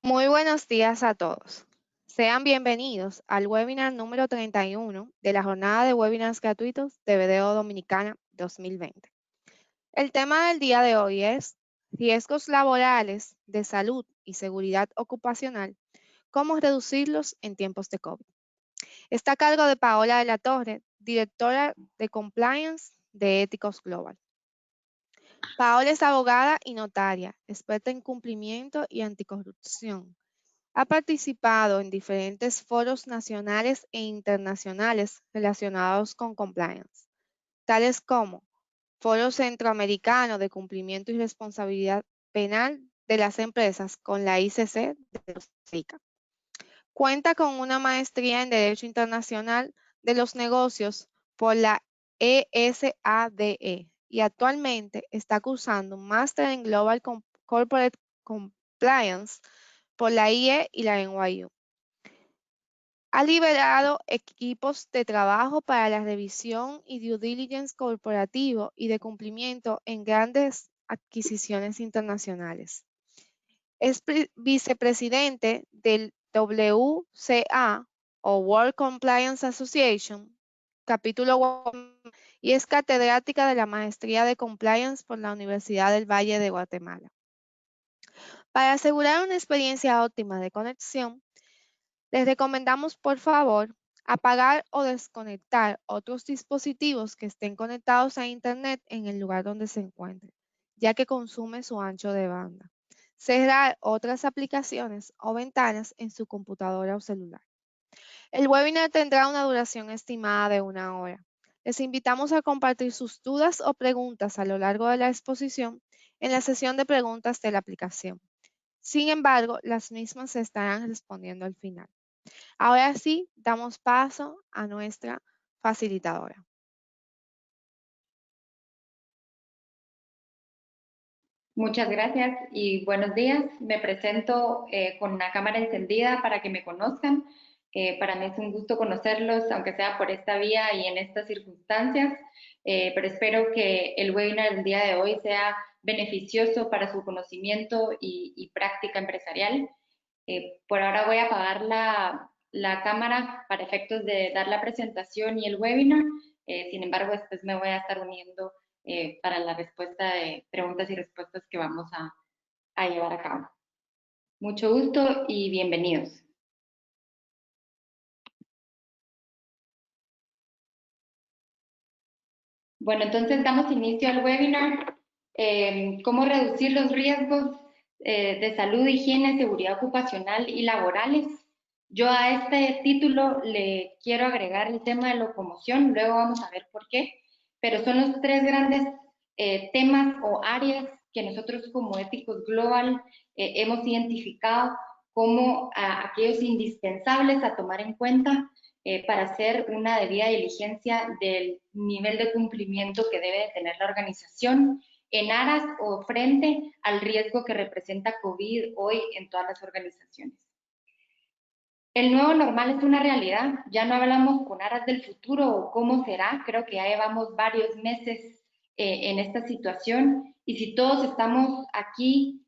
Muy buenos días a todos. Sean bienvenidos al webinar número 31 de la jornada de webinars gratuitos de BDO Dominicana 2020. El tema del día de hoy es riesgos laborales de salud y seguridad ocupacional, cómo reducirlos en tiempos de COVID. Está a cargo de Paola de la Torre, directora de Compliance de Éticos Global. Paola es abogada y notaria, experta en cumplimiento y anticorrupción. Ha participado en diferentes foros nacionales e internacionales relacionados con compliance, tales como Foro Centroamericano de Cumplimiento y Responsabilidad Penal de las Empresas con la ICC de Costa Rica. Cuenta con una maestría en Derecho Internacional de los Negocios por la ESADE y actualmente está cursando un máster en Global Corporate Compliance por la IE y la NYU. Ha liderado equipos de trabajo para la revisión y due diligence corporativo y de cumplimiento en grandes adquisiciones internacionales. Es vicepresidente del WCA o World Compliance Association, capítulo y es catedrática de la Maestría de Compliance por la Universidad del Valle de Guatemala. Para asegurar una experiencia óptima de conexión, les recomendamos, por favor, apagar o desconectar otros dispositivos que estén conectados a Internet en el lugar donde se encuentren, ya que consume su ancho de banda. Cerrar otras aplicaciones o ventanas en su computadora o celular. El webinar tendrá una duración estimada de 1 hora. Les invitamos a compartir sus dudas o preguntas a lo largo de la exposición en la sesión de preguntas de la aplicación. Sin embargo, las mismas se estarán respondiendo al final. Ahora sí, damos paso a nuestra facilitadora. Muchas gracias y buenos días. Me presento con una cámara encendida para que me conozcan. Para mí es un gusto conocerlos, aunque sea por esta vía y en estas circunstancias, pero espero que el webinar del día de hoy sea beneficioso para su conocimiento y práctica empresarial. Por ahora voy a apagar la cámara para efectos de dar la presentación y el webinar. Sin embargo, después me voy a estar uniendo para la respuesta de preguntas y respuestas que vamos a llevar a cabo. Mucho gusto y bienvenidos. Bueno, entonces damos inicio al webinar. ¿Cómo reducir los riesgos de salud, higiene, seguridad ocupacional y laborales? Yo a este título le quiero agregar el tema de locomoción, luego vamos a ver por qué, pero son los tres grandes temas o áreas que nosotros como Éticos Global hemos identificado como aquellos indispensables a tomar en cuenta para hacer una debida diligencia del nivel de cumplimiento que debe de tener la organización en aras o frente al riesgo que representa COVID hoy en todas las organizaciones. El nuevo normal es una realidad, ya no hablamos con aras del futuro o cómo será, creo que ya llevamos varios meses en esta situación y si todos estamos aquí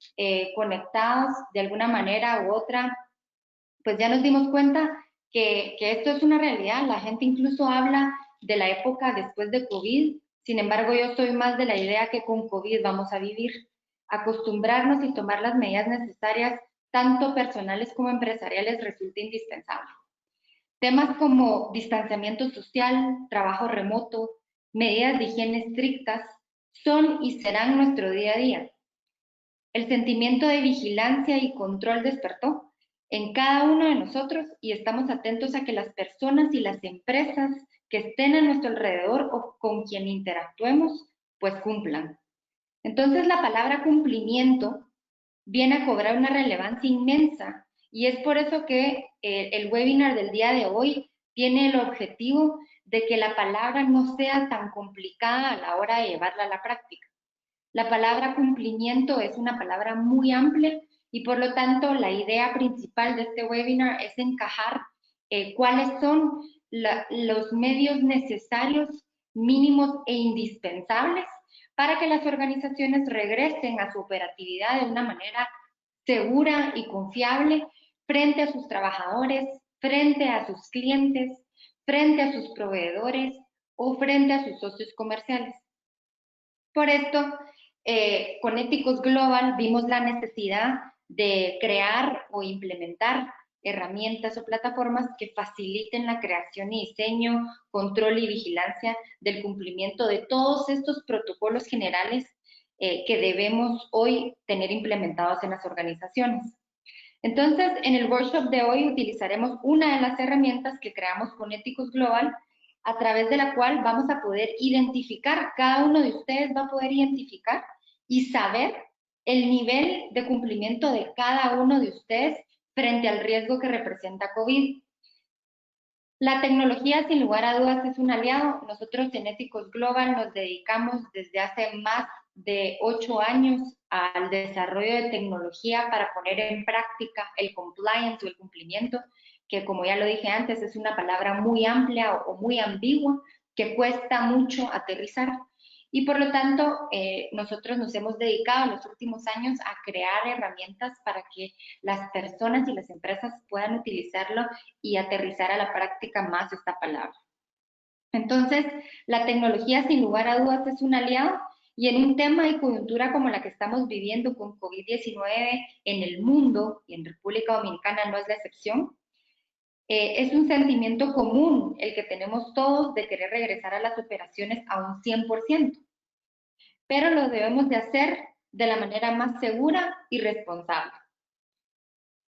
conectados de alguna manera u otra, pues ya nos dimos cuenta que esto es una realidad, la gente incluso habla de la época después de COVID, sin embargo yo soy más de la idea que con COVID vamos a vivir, acostumbrarnos y tomar las medidas necesarias, tanto personales como empresariales, resulta indispensable. Temas como distanciamiento social, trabajo remoto, medidas de higiene estrictas, son y serán nuestro día a día. El sentimiento de vigilancia y control despertó en cada uno de nosotros y estamos atentos a que las personas y las empresas que estén a nuestro alrededor o con quien interactuemos, pues cumplan. Entonces la palabra cumplimiento viene a cobrar una relevancia inmensa y es por eso que el webinar del día de hoy tiene el objetivo de que la palabra no sea tan complicada a la hora de llevarla a la práctica. La palabra cumplimiento es una palabra muy amplia y por lo tanto la idea principal de este webinar es encajar cuáles son los medios necesarios, mínimos e indispensables para que las organizaciones regresen a su operatividad de una manera segura y confiable frente a sus trabajadores, frente a sus clientes, frente a sus proveedores o frente a sus socios comerciales. Por esto, con Éticos Global vimos la necesidad de crear o implementar herramientas o plataformas que faciliten la creación y diseño, control y vigilancia del cumplimiento de todos estos protocolos generales que debemos hoy tener implementados en las organizaciones. Entonces, en el workshop de hoy utilizaremos una de las herramientas que creamos con Éticos Global, a través de la cual vamos a poder identificar, cada uno de ustedes va a poder identificar y saber el nivel de cumplimiento de cada uno de ustedes frente al riesgo que representa COVID. La tecnología, sin lugar a dudas, es un aliado. Nosotros en Éticos Global nos dedicamos desde hace más de 8 años al desarrollo de tecnología para poner en práctica el compliance o el cumplimiento, que como ya lo dije antes, es una palabra muy amplia o muy ambigua, que cuesta mucho aterrizar. Y por lo tanto, nosotros nos hemos dedicado en los últimos años a crear herramientas para que las personas y las empresas puedan utilizarlo y aterrizar a la práctica más esta palabra. Entonces, la tecnología sin lugar a dudas es un aliado y en un tema y coyuntura como la que estamos viviendo con COVID-19 en el mundo y en República Dominicana no es la excepción. Es un sentimiento común el que tenemos todos de querer regresar a las operaciones a un 100%, pero lo debemos de hacer de la manera más segura y responsable.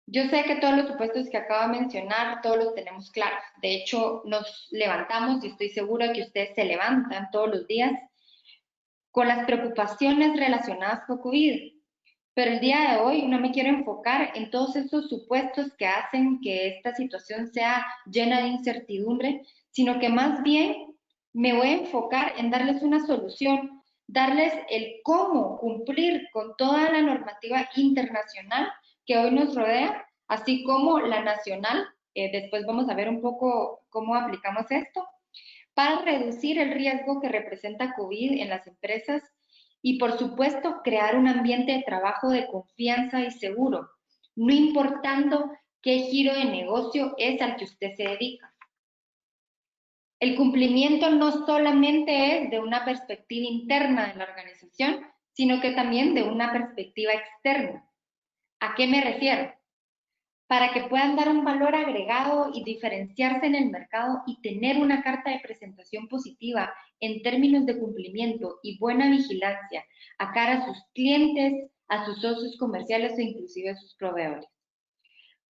Yo sé que todos los supuestos que acabo de mencionar, todos los tenemos claros. De hecho, nos levantamos y estoy segura que ustedes se levantan todos los días con las preocupaciones relacionadas con COVID. Pero el día de hoy no me quiero enfocar en todos esos supuestos que hacen que esta situación sea llena de incertidumbre, sino que más bien me voy a enfocar en darles una solución, darles el cómo cumplir con toda la normativa internacional que hoy nos rodea, así como la nacional. Después vamos a ver un poco cómo aplicamos esto para reducir el riesgo que representa COVID en las empresas y, por supuesto, crear un ambiente de trabajo de confianza y seguro, no importando qué giro de negocio es al que usted se dedica. El cumplimiento no solamente es de una perspectiva interna de la organización, sino que también de una perspectiva externa. ¿A qué me refiero? Para que puedan dar un valor agregado y diferenciarse en el mercado y tener una carta de presentación positiva en términos de cumplimiento y buena vigilancia a cara a sus clientes, a sus socios comerciales e inclusive a sus proveedores.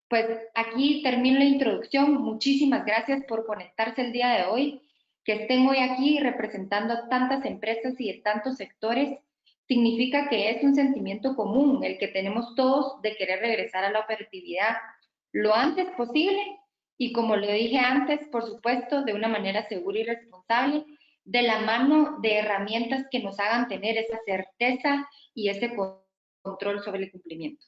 Pues aquí termino la introducción. Muchísimas gracias por conectarse el día de hoy. Que estén hoy aquí representando a tantas empresas y de tantos sectores significa que es un sentimiento común el que tenemos todos de querer regresar a la operatividad lo antes posible y, como le dije antes, por supuesto, de una manera segura y responsable, de la mano de herramientas que nos hagan tener esa certeza y ese control sobre el cumplimiento.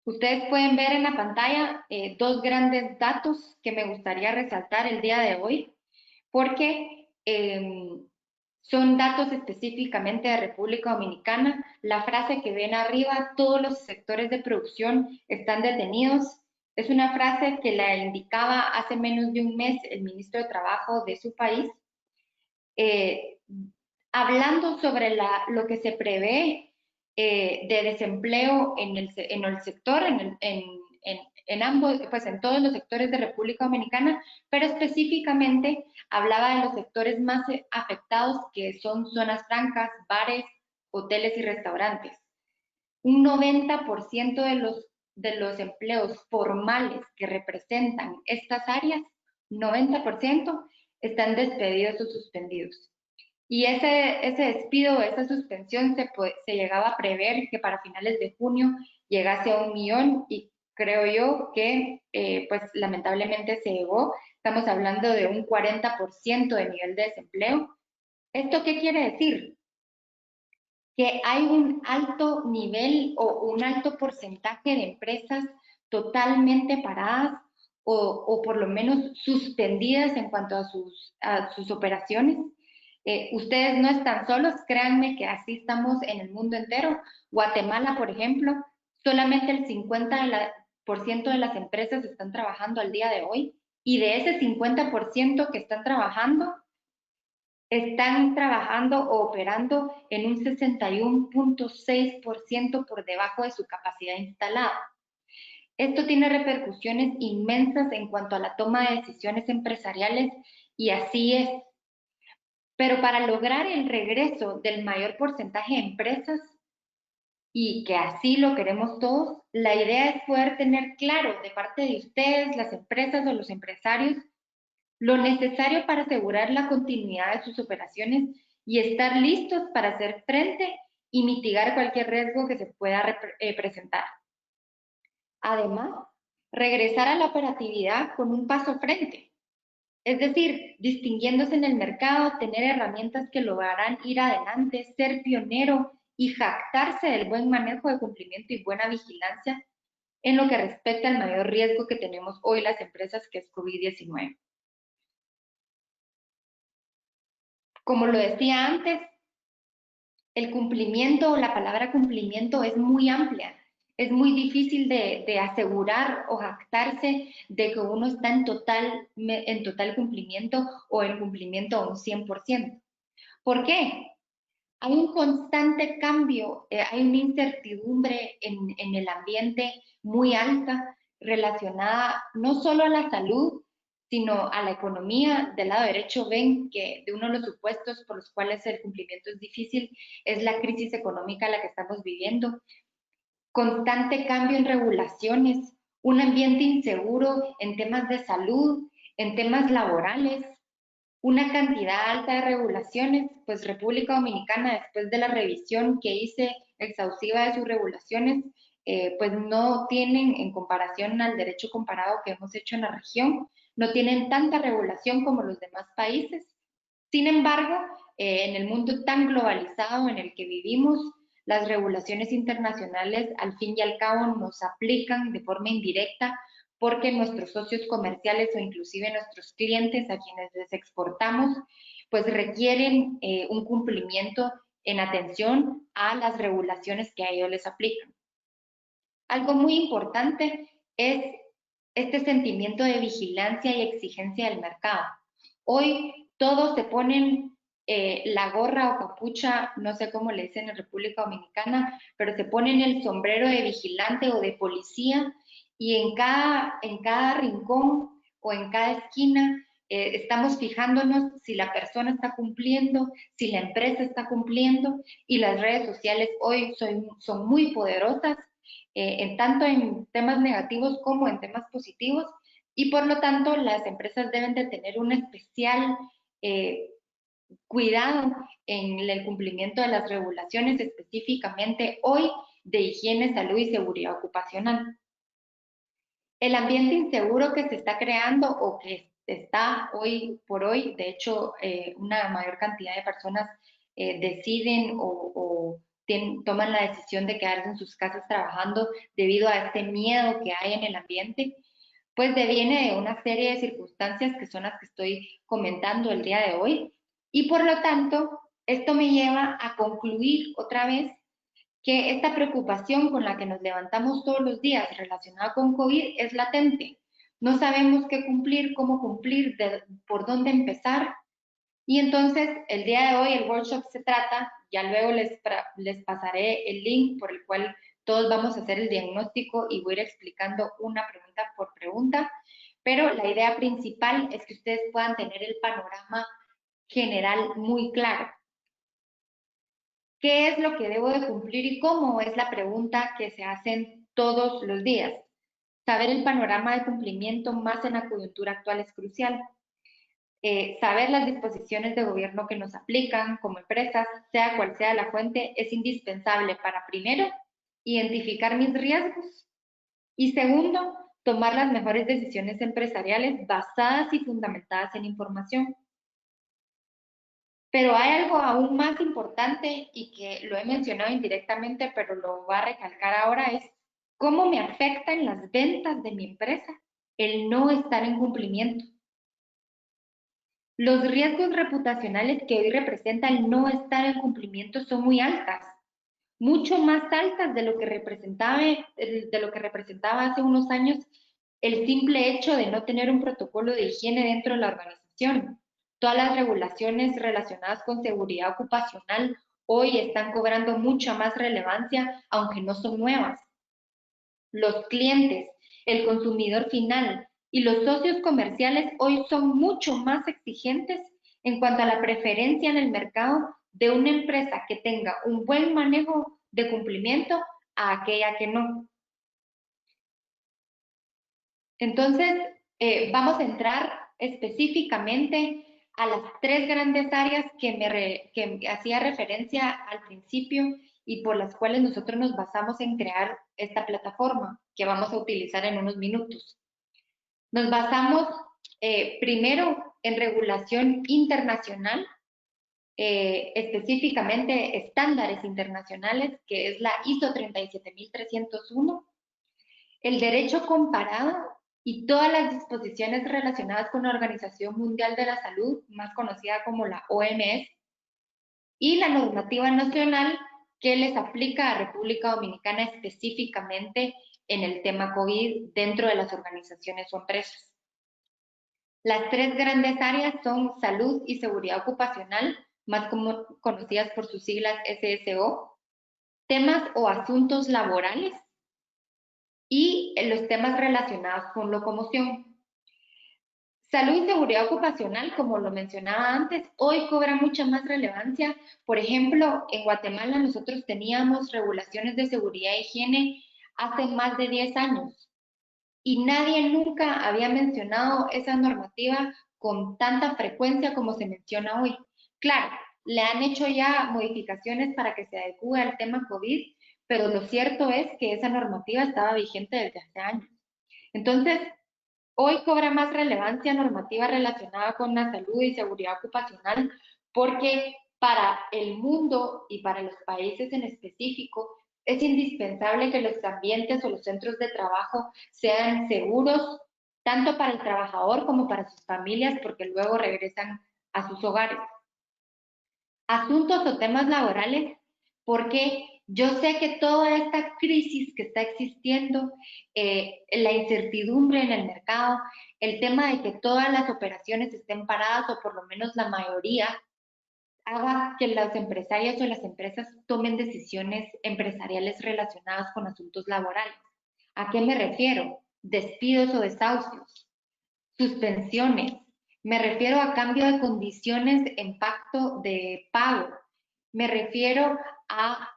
Ustedes pueden ver en la pantalla dos grandes datos que me gustaría resaltar el día de hoy, porque son datos específicamente de República Dominicana. La frase que ven arriba, todos los sectores de producción están detenidos, es una frase que la indicaba hace menos de un mes el ministro de Trabajo de su país, hablando sobre lo que se prevé de desempleo en el sector, en ambos, pues en todos los sectores de República Dominicana, pero específicamente hablaba de los sectores más afectados, que son zonas francas, bares, hoteles y restaurantes. Un 90% de los empleos formales que representan estas áreas, 90% están despedidos o suspendidos. Y ese despido, esa suspensión se llegaba a prever que para finales de junio llegase a 1 millón y creo yo que pues lamentablemente se llegó. Estamos hablando de un 40% de nivel de desempleo. ¿Esto qué quiere decir? Que hay un alto nivel o un alto porcentaje de empresas totalmente paradas o por lo menos suspendidas en cuanto a sus operaciones. Ustedes no están solos, créanme que así estamos en el mundo entero. Guatemala, por ejemplo, solamente el 50% de las empresas están trabajando al día de hoy, y de ese 50% que están trabajando o operando en un 61.6% por debajo de su capacidad instalada. Esto tiene repercusiones inmensas en cuanto a la toma de decisiones empresariales, y así es. Pero para lograr el regreso del mayor porcentaje de empresas, y que así lo queremos todos, la idea es poder tener claro de parte de ustedes, las empresas o los empresarios, lo necesario para asegurar la continuidad de sus operaciones y estar listos para hacer frente y mitigar cualquier riesgo que se pueda presentar. Además, regresar a la operatividad con un paso frente, es decir, distinguiéndose en el mercado, tener herramientas que lo harán ir adelante, ser pionero y jactarse del buen manejo de cumplimiento y buena vigilancia en lo que respecta al mayor riesgo que tenemos hoy las empresas, que es COVID-19. Como lo decía antes, el cumplimiento, la palabra cumplimiento es muy amplia. Es muy difícil de asegurar o jactarse de que uno está en total cumplimiento o en cumplimiento a un 100%. ¿Por qué? Hay un constante cambio, hay una incertidumbre en el ambiente muy alta, relacionada no solo a la salud, sino a la economía. Del lado derecho ven que de uno de los supuestos por los cuales el cumplimiento es difícil es la crisis económica a la que estamos viviendo. Constante cambio en regulaciones, un ambiente inseguro en temas de salud, en temas laborales, una cantidad alta de regulaciones. Pues República Dominicana, después de la revisión que hice exhaustiva de sus regulaciones, pues no tienen, en comparación al derecho comparado que hemos hecho en la región, no tienen tanta regulación como los demás países. Sin embargo, en el mundo tan globalizado en el que vivimos, las regulaciones internacionales al fin y al cabo nos aplican de forma indirecta, porque nuestros socios comerciales o inclusive nuestros clientes a quienes les exportamos, pues requieren un cumplimiento en atención a las regulaciones que a ellos les aplican. Algo muy importante es este sentimiento de vigilancia y exigencia del mercado. Hoy todos se ponen la gorra o capucha, no sé cómo le dicen en República Dominicana, pero se ponen el sombrero de vigilante o de policía, y en cada rincón o en cada esquina estamos fijándonos si la persona está cumpliendo, si la empresa está cumpliendo, y las redes sociales hoy son muy poderosas, tanto en temas negativos como en temas positivos, y por lo tanto las empresas deben de tener un especial cuidado en el cumplimiento de las regulaciones, específicamente hoy de higiene, salud y seguridad ocupacional. El ambiente inseguro que se está creando o que está hoy por hoy, de hecho, una mayor cantidad de personas deciden o toman la decisión de quedarse en sus casas trabajando debido a este miedo que hay en el ambiente, pues deviene de una serie de circunstancias que son las que estoy comentando el día de hoy. Y por lo tanto, esto me lleva a concluir otra vez que esta preocupación con la que nos levantamos todos los días relacionada con COVID es latente. No sabemos qué cumplir, cómo cumplir, por dónde empezar. Y entonces, el día de hoy el workshop se trata, ya luego les pasaré el link por el cual todos vamos a hacer el diagnóstico y voy a ir explicando una pregunta por pregunta, pero la idea principal es que ustedes puedan tener el panorama general muy claro. ¿Qué es lo que debo de cumplir y cómo? Es la pregunta que se hacen todos los días. Saber el panorama de cumplimiento más en la coyuntura actual es crucial. Saber las disposiciones de gobierno que nos aplican como empresas, sea cual sea la fuente, es indispensable para, primero, identificar mis riesgos, y segundo, tomar las mejores decisiones empresariales basadas y fundamentadas en información. Pero hay algo aún más importante y que lo he mencionado indirectamente, pero lo voy a recalcar ahora, es cómo me afecta en las ventas de mi empresa el no estar en cumplimiento. Los riesgos reputacionales que hoy representa el no estar en cumplimiento son muy altas, mucho más altas de lo que representaba hace unos años el simple hecho de no tener un protocolo de higiene dentro de la organización. Todas las regulaciones relacionadas con seguridad ocupacional hoy están cobrando mucha más relevancia, aunque no son nuevas. Los clientes, el consumidor final y los socios comerciales hoy son mucho más exigentes en cuanto a la preferencia en el mercado de una empresa que tenga un buen manejo de cumplimiento a aquella que no. Entonces, vamos a entrar específicamente a las tres grandes áreas que hacía referencia al principio y por las cuales nosotros nos basamos en crear esta plataforma que vamos a utilizar en unos minutos. Nos basamos primero en regulación internacional, específicamente estándares internacionales, que es la ISO 37301, el derecho comparado y todas las disposiciones relacionadas con la Organización Mundial de la Salud, más conocida como la OMS, y la normativa nacional que les aplica a República Dominicana específicamente en el tema COVID dentro de las organizaciones o empresas. Las tres grandes áreas son salud y seguridad ocupacional, más conocidas por sus siglas SSO, temas o asuntos laborales y los temas relacionados con locomoción. Salud y seguridad ocupacional, como lo mencionaba antes, hoy cobra mucha más relevancia. Por ejemplo, en Guatemala nosotros teníamos regulaciones de seguridad e higiene hace más de 10 años y nadie nunca había mencionado esa normativa con tanta frecuencia como se menciona hoy. Claro, le han hecho ya modificaciones para que se adecue al tema COVID, pero lo cierto es que esa normativa estaba vigente desde hace años. Entonces, hoy cobra más relevancia normativa relacionada con la salud y seguridad ocupacional porque para el mundo y para los países en específico es indispensable que los ambientes o los centros de trabajo sean seguros tanto para el trabajador como para sus familias porque luego regresan a sus hogares. Asuntos o temas laborales porque yo sé que toda esta crisis que está existiendo, la incertidumbre en el mercado, el tema de que todas las operaciones estén paradas o por lo menos la mayoría, haga que las empresarias o las empresas tomen decisiones empresariales relacionadas con asuntos laborales. ¿A qué me refiero? Despidos o desahucios, suspensiones. Me refiero a cambio de condiciones en pacto de pago. Me refiero a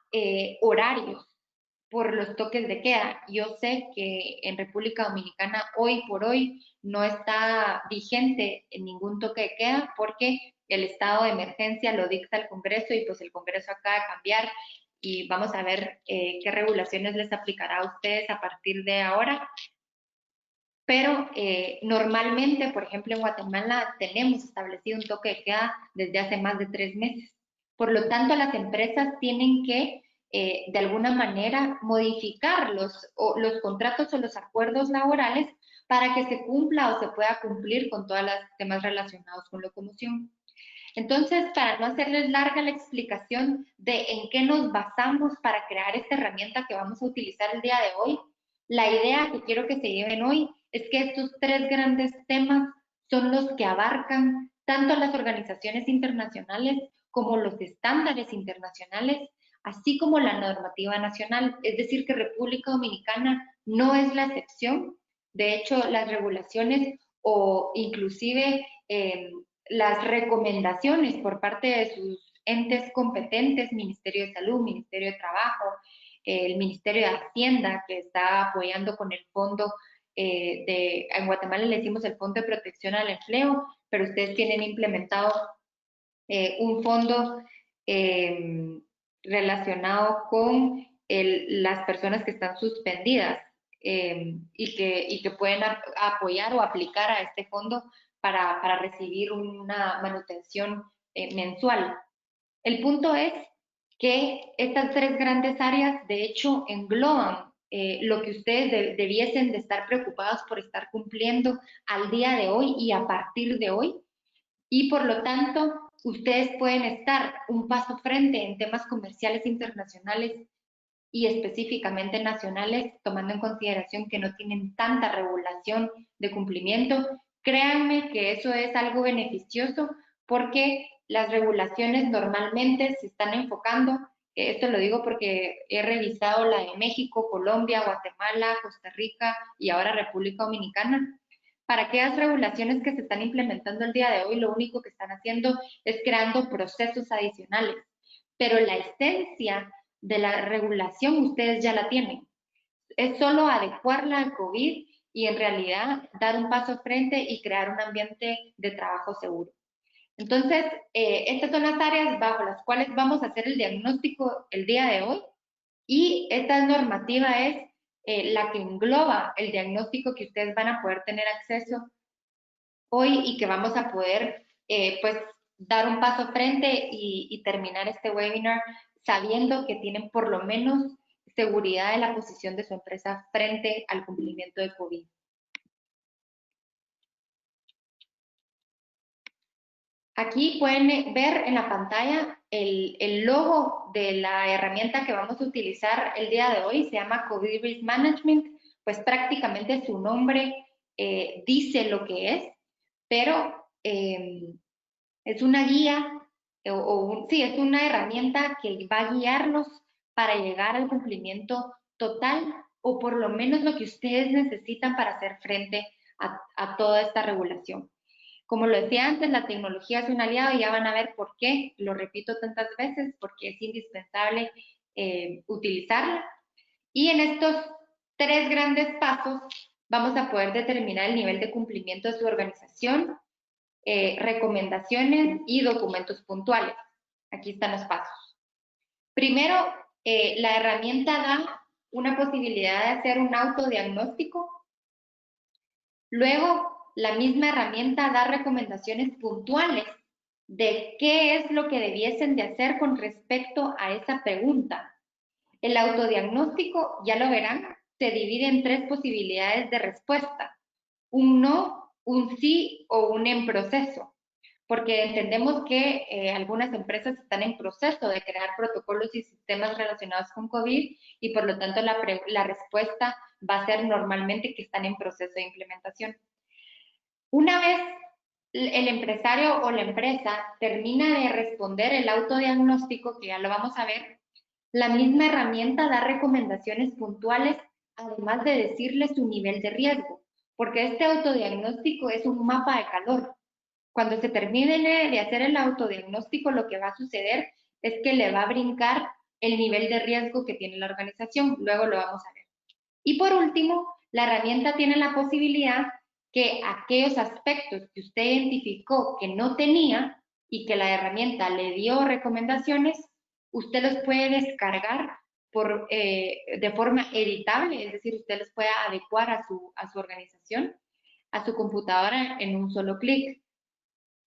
horarios por los toques de queda. Yo sé que en República Dominicana hoy por hoy no está vigente ningún toque de queda porque el estado de emergencia lo dicta el Congreso y pues el Congreso acaba de cambiar y vamos a ver qué regulaciones les aplicará a ustedes a partir de ahora. Pero normalmente, por ejemplo, en Guatemala tenemos establecido un toque de queda desde hace más de 3 meses. Por lo tanto, las empresas tienen que, de alguna manera, modificar los contratos o los acuerdos laborales para que se cumpla o se pueda cumplir con todos los temas relacionados con locomoción. Entonces, para no hacerles larga la explicación de en qué nos basamos para crear esta herramienta que vamos a utilizar el día de hoy, la idea que quiero que se lleven hoy es que estos tres grandes temas son los que abarcan tanto las organizaciones internacionales como los estándares internacionales, así como la normativa nacional. Es decir, que República Dominicana no es la excepción. De hecho, las regulaciones o inclusive las recomendaciones por parte de sus entes competentes, Ministerio de Salud, Ministerio de Trabajo, el Ministerio de Hacienda, que está apoyando con el fondo en Guatemala le decimos el Fondo de Protección al Empleo, pero ustedes tienen implementado un fondo relacionado con las personas que están suspendidas y que pueden apoyar o aplicar a este fondo para recibir una manutención mensual. El punto es que estas tres grandes áreas de hecho engloban lo que ustedes debiesen de estar preocupados por estar cumpliendo al día de hoy y a partir de hoy. y por lo tanto ustedes pueden estar un paso frente en temas comerciales internacionales y específicamente nacionales, tomando en consideración que no tienen tanta regulación de cumplimiento. Créanme que eso es algo beneficioso porque las regulaciones normalmente se están enfocando, esto lo digo porque he revisado la de México, Colombia, Guatemala, Costa Rica y ahora República Dominicana. Para aquellas regulaciones que se están implementando el día de hoy, lo único que están haciendo es creando procesos adicionales, pero la esencia de la regulación ustedes ya la tienen. Es solo adecuarla al COVID y en realidad dar un paso frente y crear un ambiente de trabajo seguro. Entonces, estas son las áreas bajo las cuales vamos a hacer el diagnóstico el día de hoy y esta normativa es la que engloba el diagnóstico que ustedes van a poder tener acceso hoy y que vamos a poder pues dar un paso frente y terminar este webinar sabiendo que tienen por lo menos seguridad de la posición de su empresa frente al cumplimiento de COVID. Aquí pueden ver en la pantalla el logo de la herramienta que vamos a utilizar el día de hoy. Se llama COVID Risk Management, pues prácticamente su nombre dice lo que es, pero es una guía, sí, es una herramienta que va a guiarlos para llegar al cumplimiento total o por lo menos lo que ustedes necesitan para hacer frente a toda esta regulación. Como lo decía antes, la tecnología es un aliado y ya van a ver por qué, lo repito tantas veces, porque es indispensable utilizarla. Y en estos 3 grandes pasos vamos a poder determinar el nivel de cumplimiento de su organización, recomendaciones y documentos puntuales. Aquí están los pasos. Primero, la herramienta da una posibilidad de hacer un autodiagnóstico. Luego, la misma herramienta da recomendaciones puntuales de qué es lo que debiesen de hacer con respecto a esa pregunta. El autodiagnóstico, ya lo verán, se divide en 3 posibilidades de respuesta: un no, un sí o un en proceso, porque entendemos que algunas empresas están en proceso de crear protocolos y sistemas relacionados con COVID y por lo tanto la respuesta va a ser normalmente que están en proceso de implementación. Una vez el empresario o la empresa termina de responder el autodiagnóstico, que ya lo vamos a ver, la misma herramienta da recomendaciones puntuales, además de decirle su nivel de riesgo, porque este autodiagnóstico es un mapa de calor. Cuando se termine de hacer el autodiagnóstico, lo que va a suceder es que le va a brincar el nivel de riesgo que tiene la organización. Luego lo vamos a ver. Y por último, la herramienta tiene la posibilidad que aquellos aspectos que usted identificó que no tenía y que la herramienta le dio recomendaciones, usted los puede descargar de forma editable, es decir, usted los puede adecuar a su organización, a su computadora en un solo clic.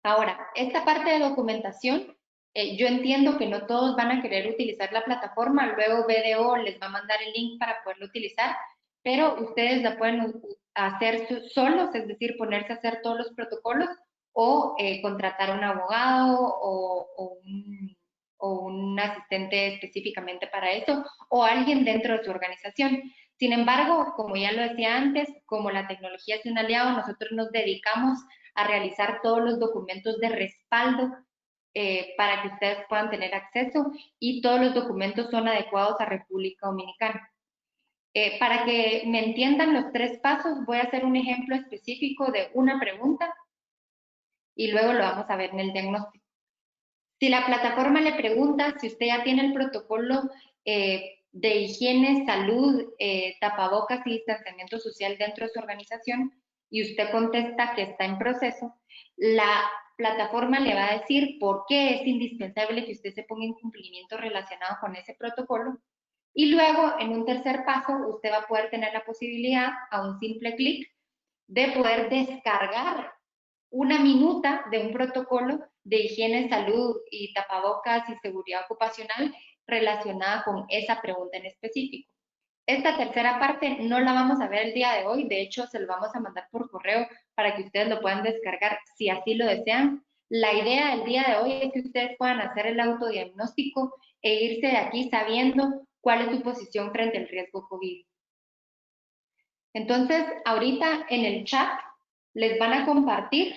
Ahora, esta parte de documentación, yo entiendo que no todos van a querer utilizar la plataforma, luego BDO les va a mandar el link para poderlo utilizar, pero ustedes la pueden hacer solos, es decir, ponerse a hacer todos los protocolos o contratar a un abogado o un asistente específicamente para eso o alguien dentro de su organización. Sin embargo, como ya lo decía antes, como la tecnología es un aliado, nosotros nos dedicamos a realizar todos los documentos de respaldo para que ustedes puedan tener acceso y todos los documentos son adecuados a República Dominicana. Para que me entiendan los 3 pasos, voy a hacer un ejemplo específico de una pregunta y luego lo vamos a ver en el diagnóstico. Si la plataforma le pregunta si usted ya tiene el protocolo de higiene, salud, tapabocas y distanciamiento social dentro de su organización y usted contesta que está en proceso, la plataforma le va a decir por qué es indispensable que usted se ponga en cumplimiento relacionado con ese protocolo y luego en un tercer paso usted va a poder tener la posibilidad a un simple clic de poder descargar una minuta de un protocolo de higiene, salud y tapabocas y seguridad ocupacional relacionada con esa pregunta en específico. Esta tercera parte no la vamos a ver el día de hoy, de hecho se lo vamos a mandar por correo para que ustedes lo puedan descargar si así lo desean, La idea del día de hoy es que ustedes puedan hacer el autodiagnóstico e irse de aquí sabiendo cuál es su posición frente al riesgo COVID. Entonces, ahorita en el chat les van a compartir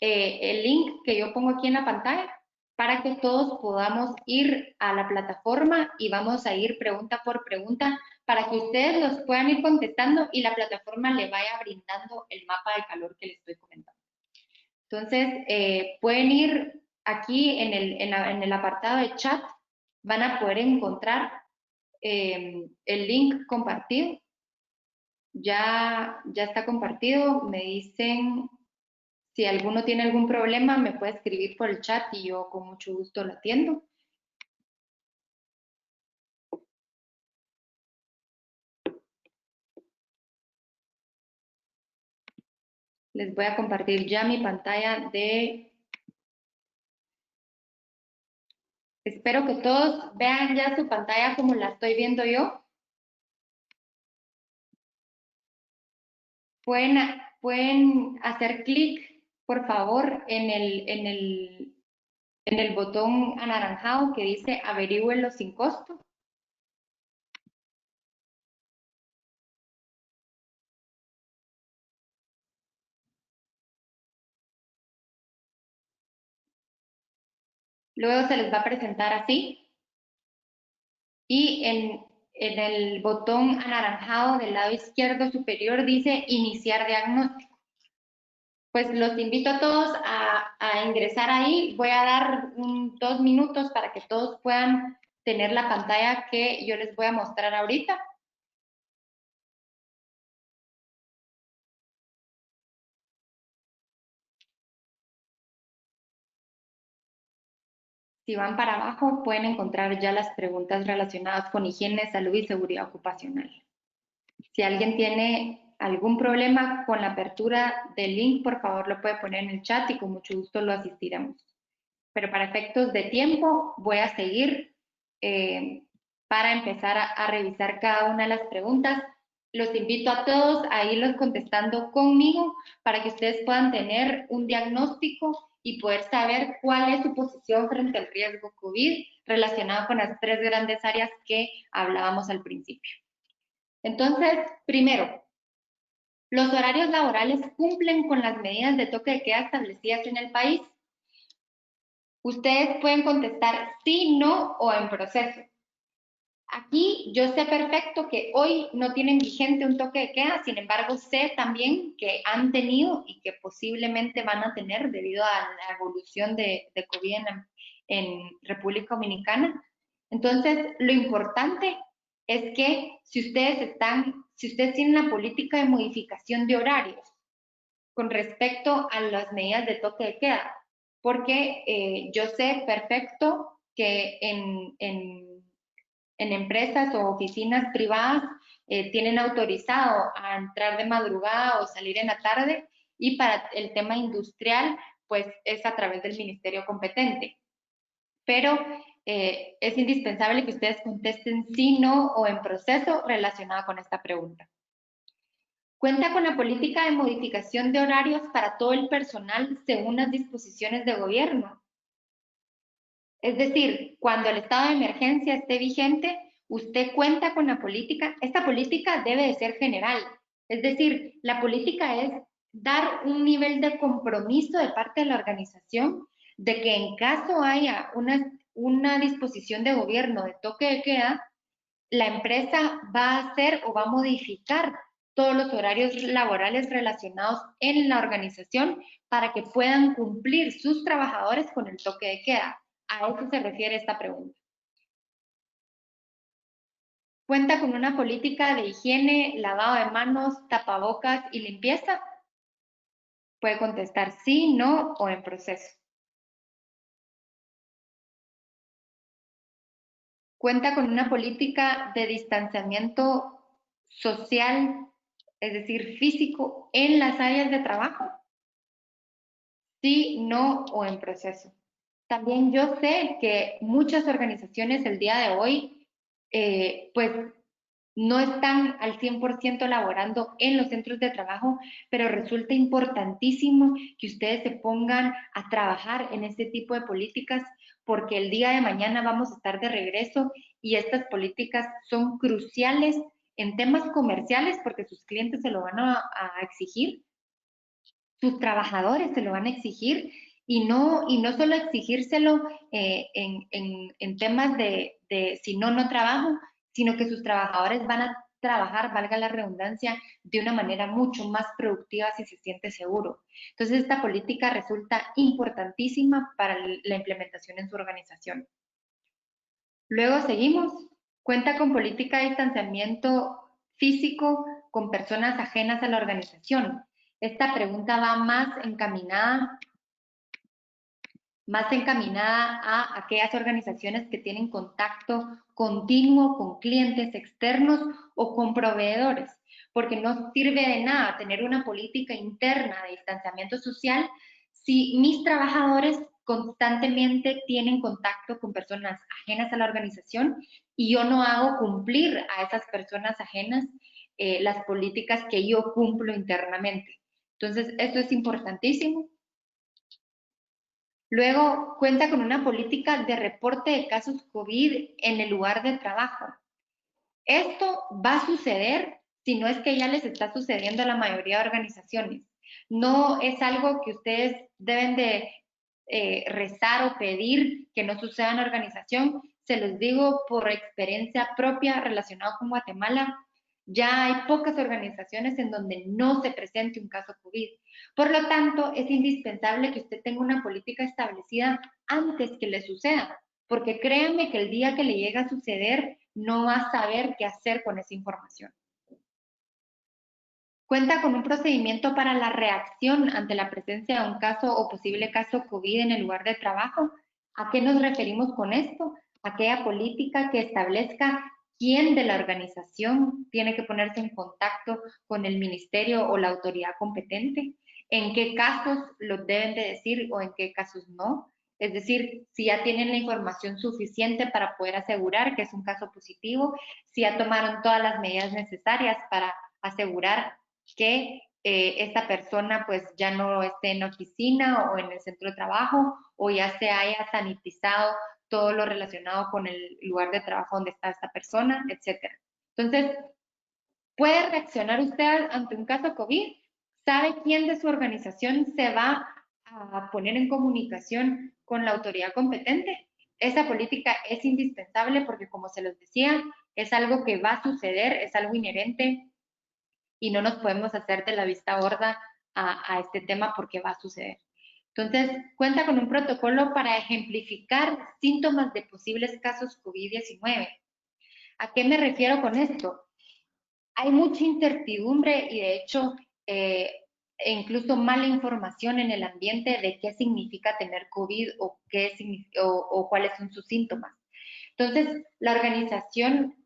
el link que yo pongo aquí en la pantalla para que todos podamos ir a la plataforma y vamos a ir pregunta por pregunta para que ustedes los puedan ir contestando y la plataforma le vaya brindando el mapa de calor que les estoy comentando. Entonces, pueden ir aquí en el apartado de chat, van a poder encontrar el link compartido. Ya está compartido. Me dicen si alguno tiene algún problema, me puede escribir por el chat y yo con mucho gusto lo atiendo. Les voy a compartir ya mi pantalla de... Espero que todos vean ya su pantalla como la estoy viendo yo. Pueden hacer clic, por favor, en el botón anaranjado que dice averígüelo sin costo. Luego se les va a presentar así. Y en el botón anaranjado del lado izquierdo superior dice iniciar diagnóstico. Pues los invito a todos a ingresar ahí. Voy a dar 2 minutos para que todos puedan tener la pantalla que yo les voy a mostrar ahorita. Si van para abajo, pueden encontrar ya las preguntas relacionadas con higiene, salud y seguridad ocupacional. Si alguien tiene algún problema con la apertura del link, por favor lo puede poner en el chat y con mucho gusto lo asistiremos. Pero para efectos de tiempo voy a seguir para empezar a revisar cada una de las preguntas. Los invito a todos a irlos contestando conmigo para que ustedes puedan tener un diagnóstico y poder saber cuál es su posición frente al riesgo COVID relacionado con las 3 grandes áreas que hablábamos al principio. Entonces, primero, ¿los horarios laborales cumplen con las medidas de toque de queda establecidas en el país? Ustedes pueden contestar sí, no o en proceso. Aquí yo sé perfecto que hoy no tienen vigente un toque de queda, sin embargo sé también que han tenido y que posiblemente van a tener debido a la evolución de COVID en República Dominicana. Entonces, lo importante es que si ustedes tienen la política de modificación de horarios con respecto a las medidas de toque de queda, porque yo sé perfecto que en empresas o oficinas privadas tienen autorizado a entrar de madrugada o salir en la tarde, y para el tema industrial pues es a través del ministerio competente. Pero es indispensable que ustedes contesten sí, no o en proceso relacionado con esta pregunta. Cuenta con la política de modificación de horarios para todo el personal según las disposiciones de gobierno. Es decir, cuando el estado de emergencia esté vigente, usted cuenta con la política. Esta política debe de ser general. Es decir, la política es dar un nivel de compromiso de parte de la organización de que en caso haya una disposición de gobierno de toque de queda, la empresa va a hacer o va a modificar todos los horarios laborales relacionados en la organización para que puedan cumplir sus trabajadores con el toque de queda. A eso se refiere esta pregunta. ¿Cuenta con una política de higiene, lavado de manos, tapabocas y limpieza? Puede contestar sí, no o en proceso. ¿Cuenta con una política de distanciamiento social, es decir, físico, en las áreas de trabajo? Sí, no o en proceso. También yo sé que muchas organizaciones el día de hoy, pues no están al 100% laborando en los centros de trabajo, pero resulta importantísimo que ustedes se pongan a trabajar en este tipo de políticas, porque el día de mañana vamos a estar de regreso y estas políticas son cruciales en temas comerciales porque sus clientes se lo van a exigir, sus trabajadores se lo van a exigir y no solo exigírselo en temas de si no, no trabajo, sino que sus trabajadores van a trabajar, valga la redundancia, de una manera mucho más productiva si se siente seguro. Entonces, esta política resulta importantísima para la implementación en su organización. Luego seguimos. Cuenta con política de distanciamiento físico con personas ajenas a la organización. Esta pregunta va más encaminada a aquellas organizaciones que tienen contacto continuo con clientes externos o con proveedores, porque no sirve de nada tener una política interna de distanciamiento social si mis trabajadores constantemente tienen contacto con personas ajenas a la organización y yo no hago cumplir a esas personas ajenas las políticas que yo cumplo internamente. Entonces, esto es importantísimo. Luego, cuenta con una política de reporte de casos COVID en el lugar de trabajo. Esto va a suceder si no es que ya les está sucediendo a la mayoría de organizaciones. No es algo que ustedes deben de rezar o pedir que no suceda en la organización. Se los digo por experiencia propia relacionada con Guatemala. Ya hay pocas organizaciones en donde no se presente un caso COVID. Por lo tanto, es indispensable que usted tenga una política establecida antes que le suceda, porque créanme que el día que le llega a suceder, no va a saber qué hacer con esa información. Cuenta con un procedimiento para la reacción ante la presencia de un caso o posible caso COVID en el lugar de trabajo. ¿A qué nos referimos con esto? Aquella política que establezca quién de la organización tiene que ponerse en contacto con el ministerio o la autoridad competente, en qué casos lo deben de decir o en qué casos no. Es decir, si ya tienen la información suficiente para poder asegurar que es un caso positivo, si ya tomaron todas las medidas necesarias para asegurar que esta persona pues ya no esté en la oficina o en el centro de trabajo o ya se haya sanitizado todo lo relacionado con el lugar de trabajo donde está esta persona, etcétera. Entonces, ¿puede reaccionar usted ante un caso COVID? ¿Sabe quién de su organización se va a poner en comunicación con la autoridad competente? Esa política es indispensable porque, como se los decía, es algo que va a suceder, es algo inherente y no nos podemos hacer de la vista gorda a este tema porque va a suceder. Entonces, cuenta con un protocolo para ejemplificar síntomas de posibles casos COVID-19. ¿A qué me refiero con esto? Hay mucha incertidumbre y de hecho incluso mala información en el ambiente de qué significa tener COVID o cuáles son sus síntomas. Entonces,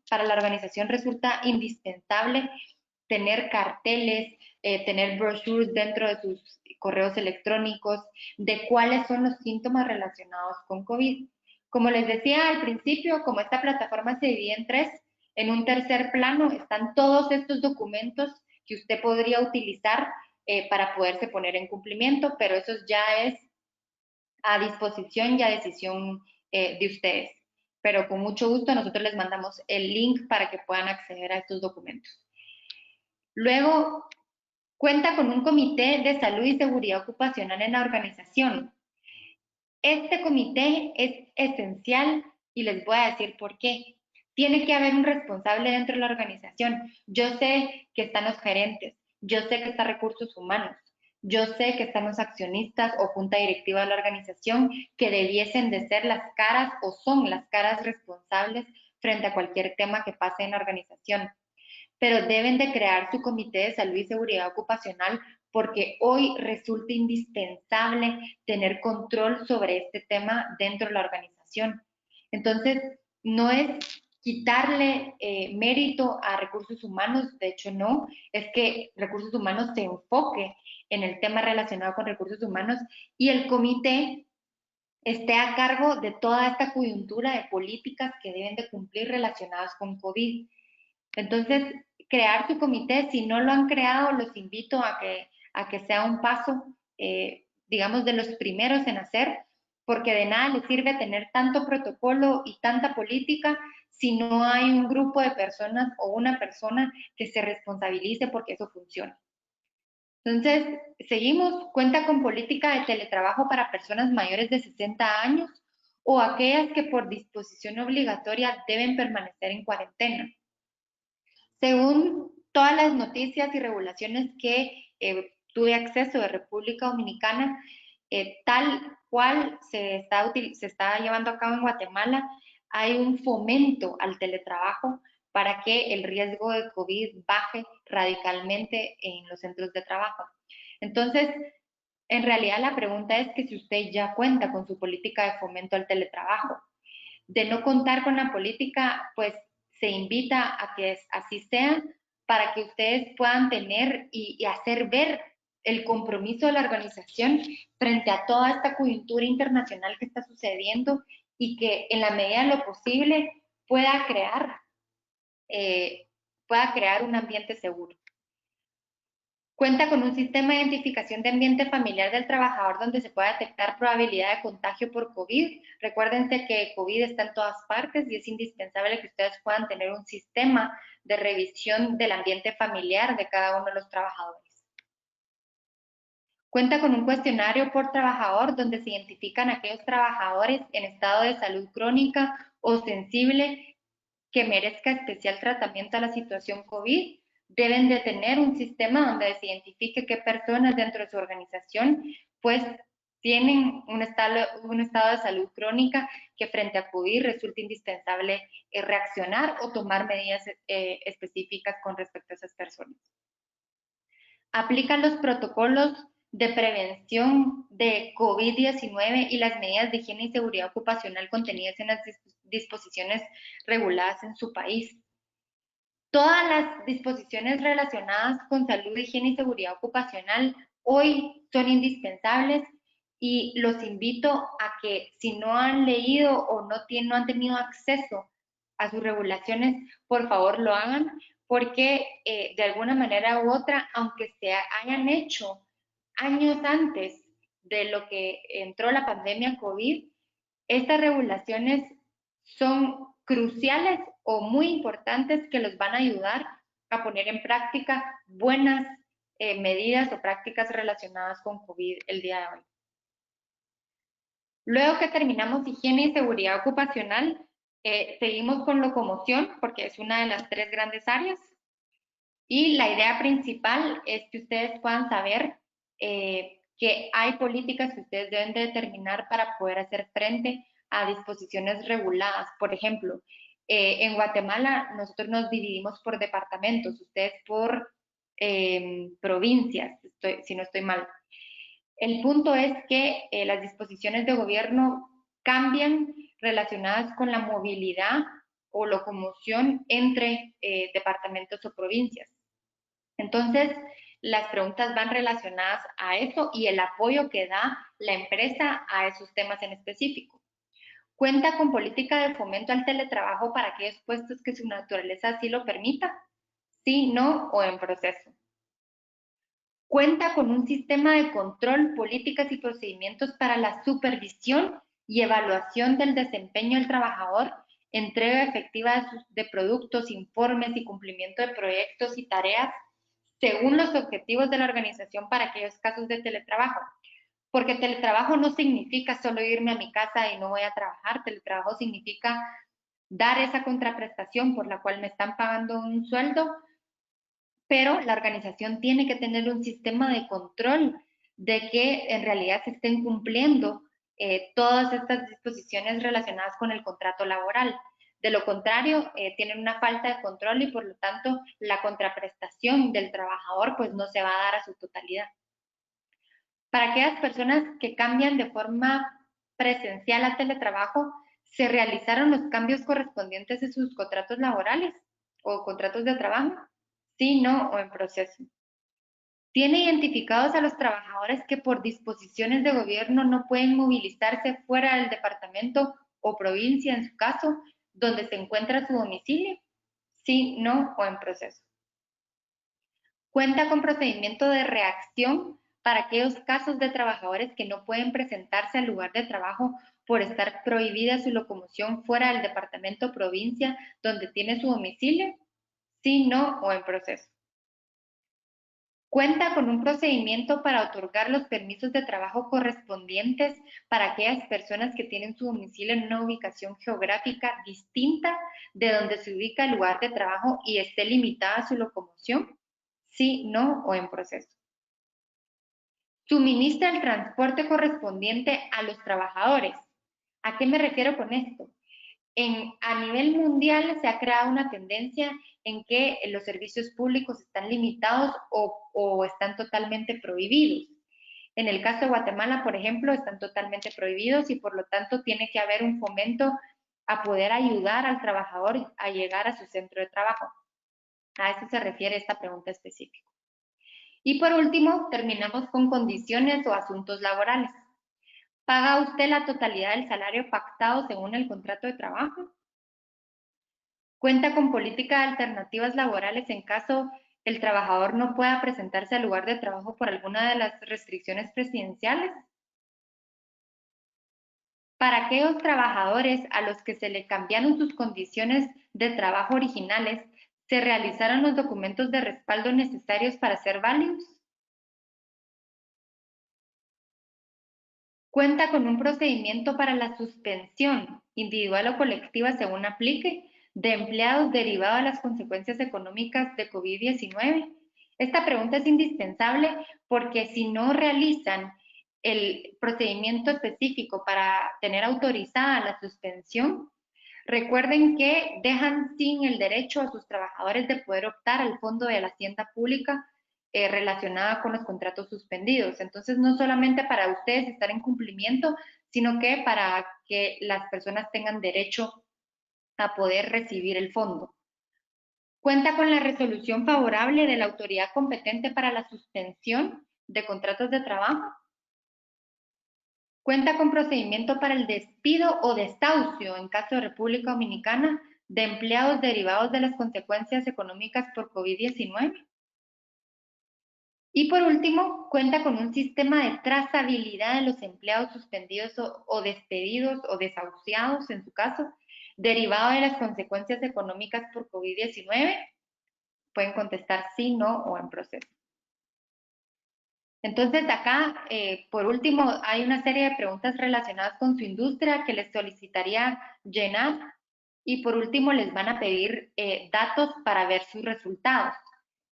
para la organización resulta indispensable tener carteles, tener brochures dentro de sus correos electrónicos de cuáles son los síntomas relacionados con COVID. Como les decía al principio, como esta plataforma se divide en tres, en un tercer plano están todos estos documentos que usted podría utilizar para poderse poner en cumplimiento, pero eso ya es a disposición y a decisión de ustedes. Pero con mucho gusto nosotros les mandamos el link para que puedan acceder a estos documentos. Luego, cuenta con un comité de salud y seguridad ocupacional en la organización. Este comité es esencial y les voy a decir por qué. Tiene que haber un responsable dentro de la organización. Yo sé que están los gerentes, yo sé que están recursos humanos, yo sé que están los accionistas o junta directiva de la organización que debiesen de ser las caras o son las caras responsables frente a cualquier tema que pase en la organización. Pero deben de crear su comité de salud y seguridad ocupacional porque hoy resulta indispensable tener control sobre este tema dentro de la organización. Entonces, no es quitarle mérito a recursos humanos, de hecho no, es que recursos humanos se enfoque en el tema relacionado con recursos humanos y el comité esté a cargo de toda esta coyuntura de políticas que deben de cumplir relacionadas con COVID. Entonces, crear su comité, si no lo han creado, los invito a que sea un paso, digamos, de los primeros en hacer, porque de nada les sirve tener tanto protocolo y tanta política si no hay un grupo de personas o una persona que se responsabilice porque eso funcione. Entonces, seguimos, cuenta con política de teletrabajo para personas mayores de 60 años o aquellas que por disposición obligatoria deben permanecer en cuarentena. Según todas las noticias y regulaciones que tuve acceso de República Dominicana, tal cual se está llevando a cabo en Guatemala, hay un fomento al teletrabajo para que el riesgo de COVID baje radicalmente en los centros de trabajo. Entonces, en realidad la pregunta es que si usted ya cuenta con su política de fomento al teletrabajo. De no contar con la política, pues se invita a que así sea para que ustedes puedan tener y hacer ver el compromiso de la organización frente a toda esta coyuntura internacional que está sucediendo y que en la medida de lo posible pueda crear un ambiente seguro. Cuenta con un sistema de identificación de ambiente familiar del trabajador donde se pueda detectar probabilidad de contagio por COVID. Recuérdense que COVID está en todas partes y es indispensable que ustedes puedan tener un sistema de revisión del ambiente familiar de cada uno de los trabajadores. Cuenta con un cuestionario por trabajador donde se identifican aquellos trabajadores en estado de salud crónica o sensible que merezca especial tratamiento a la situación COVID. Deben de tener un sistema donde se identifique qué personas dentro de su organización pues tienen un estado de salud crónica que frente a COVID resulta indispensable reaccionar o tomar medidas específicas con respecto a esas personas. Aplican los protocolos de prevención de COVID-19 y las medidas de higiene y seguridad ocupacional contenidas en las disposiciones reguladas en su país. Todas las disposiciones relacionadas con salud, higiene y seguridad ocupacional hoy son indispensables y los invito a que si no han leído o no han tenido acceso a sus regulaciones, por favor lo hagan, porque de alguna manera u otra, aunque se hayan hecho años antes de lo que entró la pandemia COVID, estas regulaciones son cruciales o muy importantes que los van a ayudar a poner en práctica buenas medidas o prácticas relacionadas con COVID el día de hoy. Luego que terminamos higiene y seguridad ocupacional, seguimos con locomoción porque es una de las 3 grandes áreas. Y la idea principal es que ustedes puedan saber que hay políticas que ustedes deben de determinar para poder hacer frente a disposiciones reguladas. Por ejemplo, en Guatemala nosotros nos dividimos por departamentos, ustedes por provincias, si no estoy mal. El punto es que las disposiciones de gobierno cambian relacionadas con la movilidad o locomoción entre departamentos o provincias. Entonces, las preguntas van relacionadas a eso y el apoyo que da la empresa a esos temas en específico. Cuenta con política de fomento al teletrabajo para aquellos puestos que su naturaleza así lo permita, sí, no o en proceso. Cuenta con un sistema de control, políticas y procedimientos para la supervisión y evaluación del desempeño del trabajador, entrega efectiva de productos, informes y cumplimiento de proyectos y tareas según los objetivos de la organización para aquellos casos de teletrabajo. Porque teletrabajo no significa solo irme a mi casa y no voy a trabajar, teletrabajo significa dar esa contraprestación por la cual me están pagando un sueldo, pero la organización tiene que tener un sistema de control de que en realidad se estén cumpliendo todas estas disposiciones relacionadas con el contrato laboral. De lo contrario, tienen una falta de control y por lo tanto la contraprestación del trabajador pues no se va a dar a su totalidad. Para aquellas personas que cambian de forma presencial a teletrabajo, se realizaron los cambios correspondientes en sus contratos laborales o contratos de trabajo, sí, no o en proceso. Tiene identificados a los trabajadores que por disposiciones de gobierno no pueden movilizarse fuera del departamento o provincia, en su caso, donde se encuentra su domicilio. sí, no o en proceso. Cuenta con procedimiento de reacción para aquellos casos de trabajadores que no pueden presentarse al lugar de trabajo por estar prohibida su locomoción fuera del departamento o provincia donde tiene su domicilio, sí, no o en proceso. Cuenta con un procedimiento para otorgar los permisos de trabajo correspondientes para aquellas personas que tienen su domicilio en una ubicación geográfica distinta de donde se ubica el lugar de trabajo y esté limitada su locomoción, sí, no o en proceso. Suministra el transporte correspondiente a los trabajadores. ¿A qué me refiero con esto? A nivel mundial se ha creado una tendencia en que los servicios públicos están limitados o están totalmente prohibidos. En el caso de Guatemala, por ejemplo, están totalmente prohibidos y por lo tanto tiene que haber un fomento a poder ayudar al trabajador a llegar a su centro de trabajo. A eso se refiere esta pregunta específica. Y por último, terminamos con condiciones o asuntos laborales. ¿Paga usted la totalidad del salario pactado según el contrato de trabajo? ¿Cuenta con política de alternativas laborales en caso el trabajador no pueda presentarse al lugar de trabajo por alguna de las restricciones presidenciales? Para aquellos trabajadores a los que se le cambiaron sus condiciones de trabajo originales, ¿se realizaron los documentos de respaldo necesarios para ser válidos? Cuenta con un procedimiento para la suspensión, individual o colectiva según aplique, de empleados derivado de las consecuencias económicas de COVID-19. Esta pregunta es indispensable porque si no realizan el procedimiento específico para tener autorizada la suspensión, recuerden que dejan sin el derecho a sus trabajadores de poder optar al fondo de la hacienda pública relacionada con los contratos suspendidos. Entonces, no solamente para ustedes estar en cumplimiento, sino que para que las personas tengan derecho a poder recibir el fondo. Cuenta con la resolución favorable de la autoridad competente para la suspensión de contratos de trabajo. Cuenta con procedimiento para el despido o desahucio en caso de República Dominicana de empleados derivados de las consecuencias económicas por COVID-19. Y por último, cuenta con un sistema de trazabilidad de los empleados suspendidos o despedidos o desahuciados, en su caso, derivado de las consecuencias económicas por COVID-19. Pueden contestar sí, no o en proceso. Entonces, acá, por último, hay una serie de preguntas relacionadas con su industria que les solicitaría llenar. Y por último, les van a pedir datos para ver sus resultados,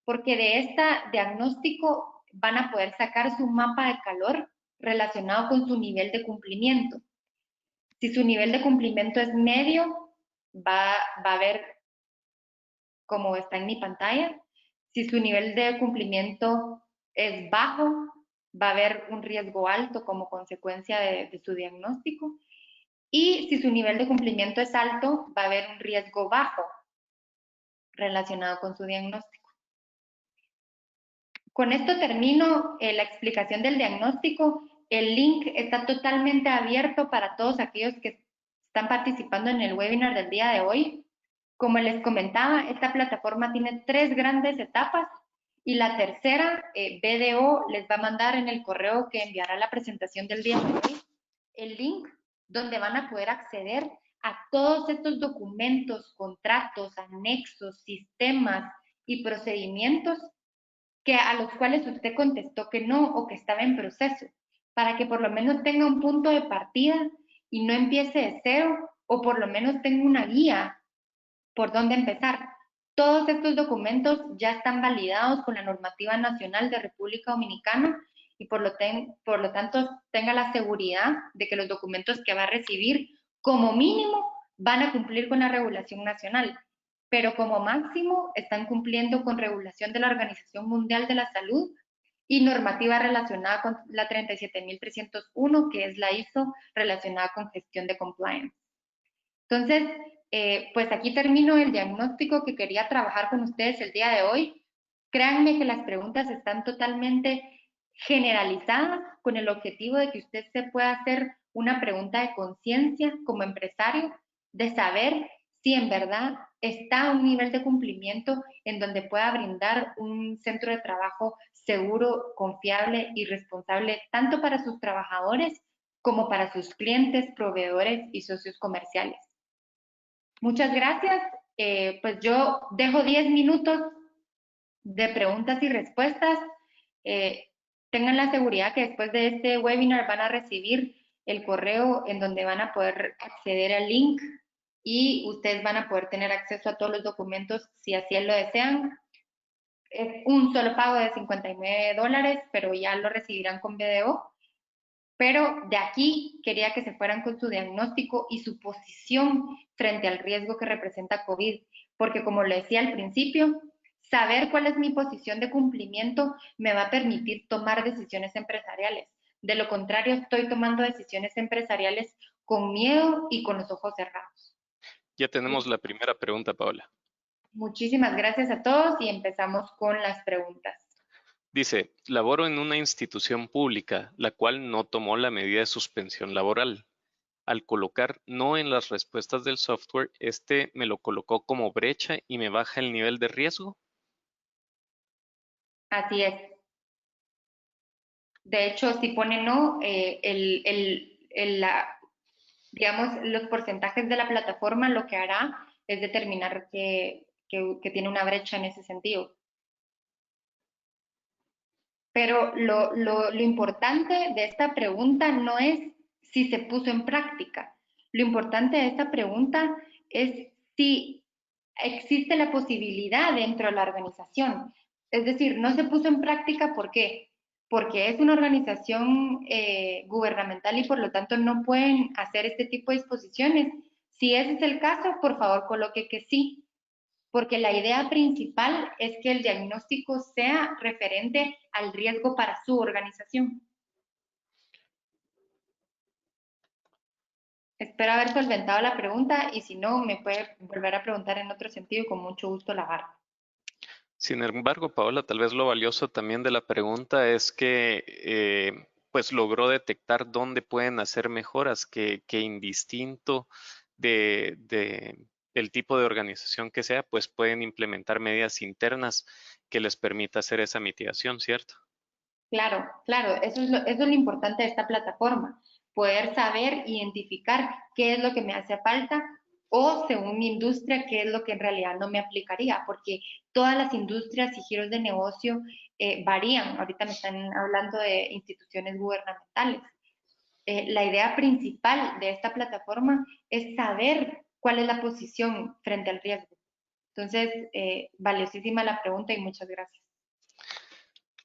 porque de este diagnóstico van a poder sacar su mapa de calor relacionado con su nivel de cumplimiento. Si su nivel de cumplimiento es medio, va a ver como está en mi pantalla. Si su nivel de cumplimiento es bajo, va a haber un riesgo alto como consecuencia de su diagnóstico. Y si su nivel de cumplimiento es alto, va a haber un riesgo bajo relacionado con su diagnóstico. Con esto termino la explicación del diagnóstico. El link está totalmente abierto para todos aquellos que están participando en el webinar del día de hoy. Como les comentaba, esta plataforma tiene 3 grandes etapas y la tercera, BDO, les va a mandar en el correo que enviará la presentación del día de hoy el link donde van a poder acceder a todos estos documentos, contratos, anexos, sistemas y procedimientos a los cuales usted contestó que no o que estaba en proceso, para que por lo menos tenga un punto de partida y no empiece de cero, o por lo menos tenga una guía por dónde empezar. Todos estos documentos ya están validados con la normativa nacional de República Dominicana y por lo tanto tenga la seguridad de que los documentos que va a recibir como mínimo van a cumplir con la regulación nacional, pero como máximo están cumpliendo con regulación de la Organización Mundial de la Salud y normativa relacionada con la 37301, que es la ISO relacionada con gestión de compliance. Entonces, pues aquí termino el diagnóstico que quería trabajar con ustedes el día de hoy. Créanme que las preguntas están totalmente generalizadas con el objetivo de que usted se pueda hacer una pregunta de conciencia como empresario, de saber si en verdad está a un nivel de cumplimiento en donde pueda brindar un centro de trabajo seguro, confiable y responsable tanto para sus trabajadores como para sus clientes, proveedores y socios comerciales. Muchas gracias. Pues yo dejo 10 minutos de preguntas y respuestas. Tengan la seguridad que después de este webinar van a recibir el correo en donde van a poder acceder al link y ustedes van a poder tener acceso a todos los documentos si así lo desean. Es un solo pago de $59, pero ya lo recibirán con BDO. Pero de aquí quería que se fueran con su diagnóstico y su posición frente al riesgo que representa COVID, porque como lo decía al principio, saber cuál es mi posición de cumplimiento me va a permitir tomar decisiones empresariales. De lo contrario, estoy tomando decisiones empresariales con miedo y con los ojos cerrados. Ya tenemos la primera pregunta, Paola. Muchísimas gracias a todos y empezamos con las preguntas. Dice, laboro en una institución pública, la cual no tomó la medida de suspensión laboral. Al colocar no en las respuestas del software, este me lo colocó como brecha y me baja el nivel de riesgo. Así es. De hecho, si pone no, digamos, los porcentajes de la plataforma lo que hará es determinar que tiene una brecha en ese sentido. Pero lo importante de esta pregunta no es si se puso en práctica. Lo importante de esta pregunta es si existe la posibilidad dentro de la organización. Es decir, no se puso en práctica, ¿por qué? Porque es una organización gubernamental y por lo tanto no pueden hacer este tipo de disposiciones. Si ese es el caso, por favor coloque que sí, porque la idea principal es que el diagnóstico sea referente al riesgo para su organización. Espero haber solventado la pregunta y si no, me puede volver a preguntar en otro sentido y con mucho gusto la agarro. Sin embargo, Paola, tal vez lo valioso también de la pregunta es que pues logró detectar dónde pueden hacer mejoras, que indistinto del tipo de organización que sea, pues pueden implementar medidas internas que les permita hacer esa mitigación, ¿cierto? Claro, claro, eso es lo importante de esta plataforma, poder saber, identificar qué es lo que me hace falta o según mi industria, qué es lo que en realidad no me aplicaría, porque todas las industrias y giros de negocio varían. Ahorita me están hablando de instituciones gubernamentales. La idea principal de esta plataforma es saber cuál es la posición frente al riesgo. Entonces, valiosísima la pregunta y muchas gracias.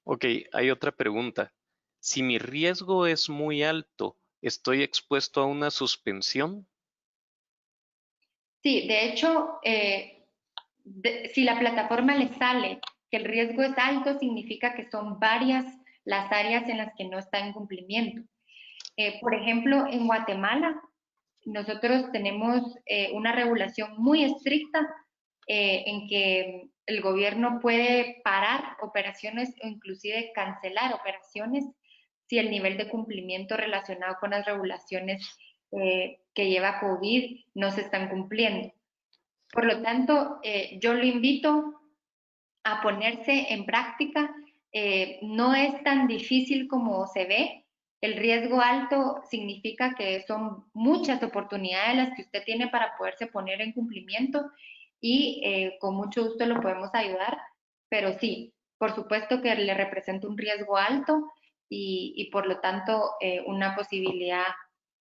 Ok, hay otra pregunta. Si mi riesgo es muy alto, ¿estoy expuesto a una suspensión? Sí, de hecho, si la plataforma le sale que el riesgo es alto, significa que son varias las áreas en las que no está en cumplimiento. Por ejemplo, en Guatemala, nosotros tenemos una regulación muy estricta en que el gobierno puede parar operaciones o inclusive cancelar operaciones si el nivel de cumplimiento relacionado con las regulaciones que lleva COVID no se están cumpliendo. Por lo tanto, yo lo invito a ponerse en práctica. No es tan difícil como se ve. El riesgo alto significa que son muchas oportunidades las que usted tiene para poderse poner en cumplimiento y con mucho gusto lo podemos ayudar. Pero sí, por supuesto que le representa un riesgo alto y por lo tanto una posibilidad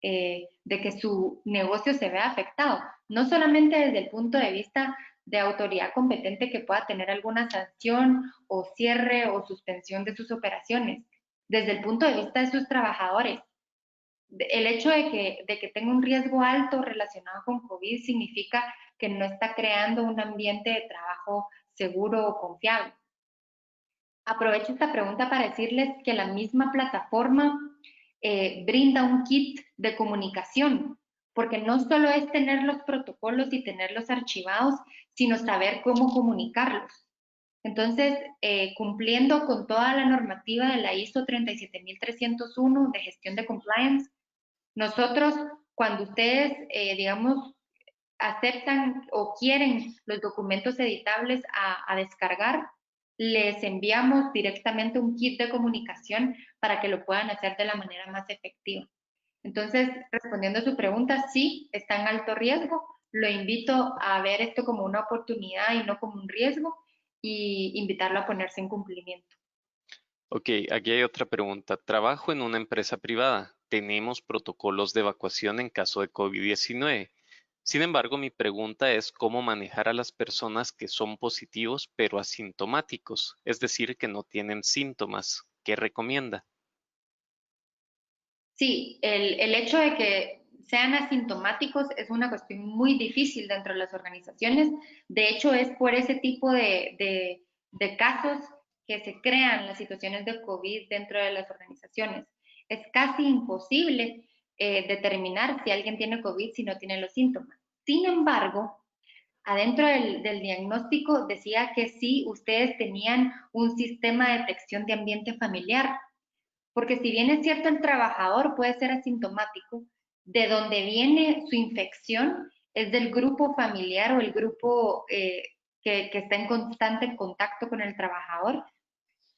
de que su negocio se vea afectado. No solamente desde el punto de vista de autoridad competente que pueda tener alguna sanción o cierre o suspensión de sus operaciones, desde el punto de vista de sus trabajadores. El hecho de que tenga un riesgo alto relacionado con COVID significa que no está creando un ambiente de trabajo seguro o confiable. Aprovecho esta pregunta para decirles que la misma plataforma brinda un kit de comunicación, porque no solo es tener los protocolos y tenerlos archivados, sino saber cómo comunicarlos. Entonces, cumpliendo con toda la normativa de la ISO 37301 de gestión de compliance, nosotros, cuando ustedes, digamos, aceptan o quieren los documentos editables a descargar, les enviamos directamente un kit de comunicación para que lo puedan hacer de la manera más efectiva. Entonces, respondiendo a su pregunta, sí, está en alto riesgo. Lo invito a ver esto como una oportunidad y no como un riesgo, y invitarlo a ponerse en cumplimiento. Ok, aquí hay otra pregunta. Trabajo en una empresa privada. Tenemos protocolos de evacuación en caso de COVID-19. Sin embargo, mi pregunta es cómo manejar a las personas que son positivos pero asintomáticos, es decir, que no tienen síntomas. ¿Qué recomienda? Sí, el hecho de que sean asintomáticos es una cuestión muy difícil dentro de las organizaciones. De hecho, es por ese tipo de casos que se crean las situaciones de COVID dentro de las organizaciones. Es casi imposible determinar si alguien tiene COVID si no tiene los síntomas. Sin embargo, adentro del diagnóstico decía que sí, ustedes tenían un sistema de detección de ambiente familiar. Porque si bien es cierto, el trabajador puede ser asintomático, de donde viene su infección es del grupo familiar o el grupo que está en constante contacto con el trabajador,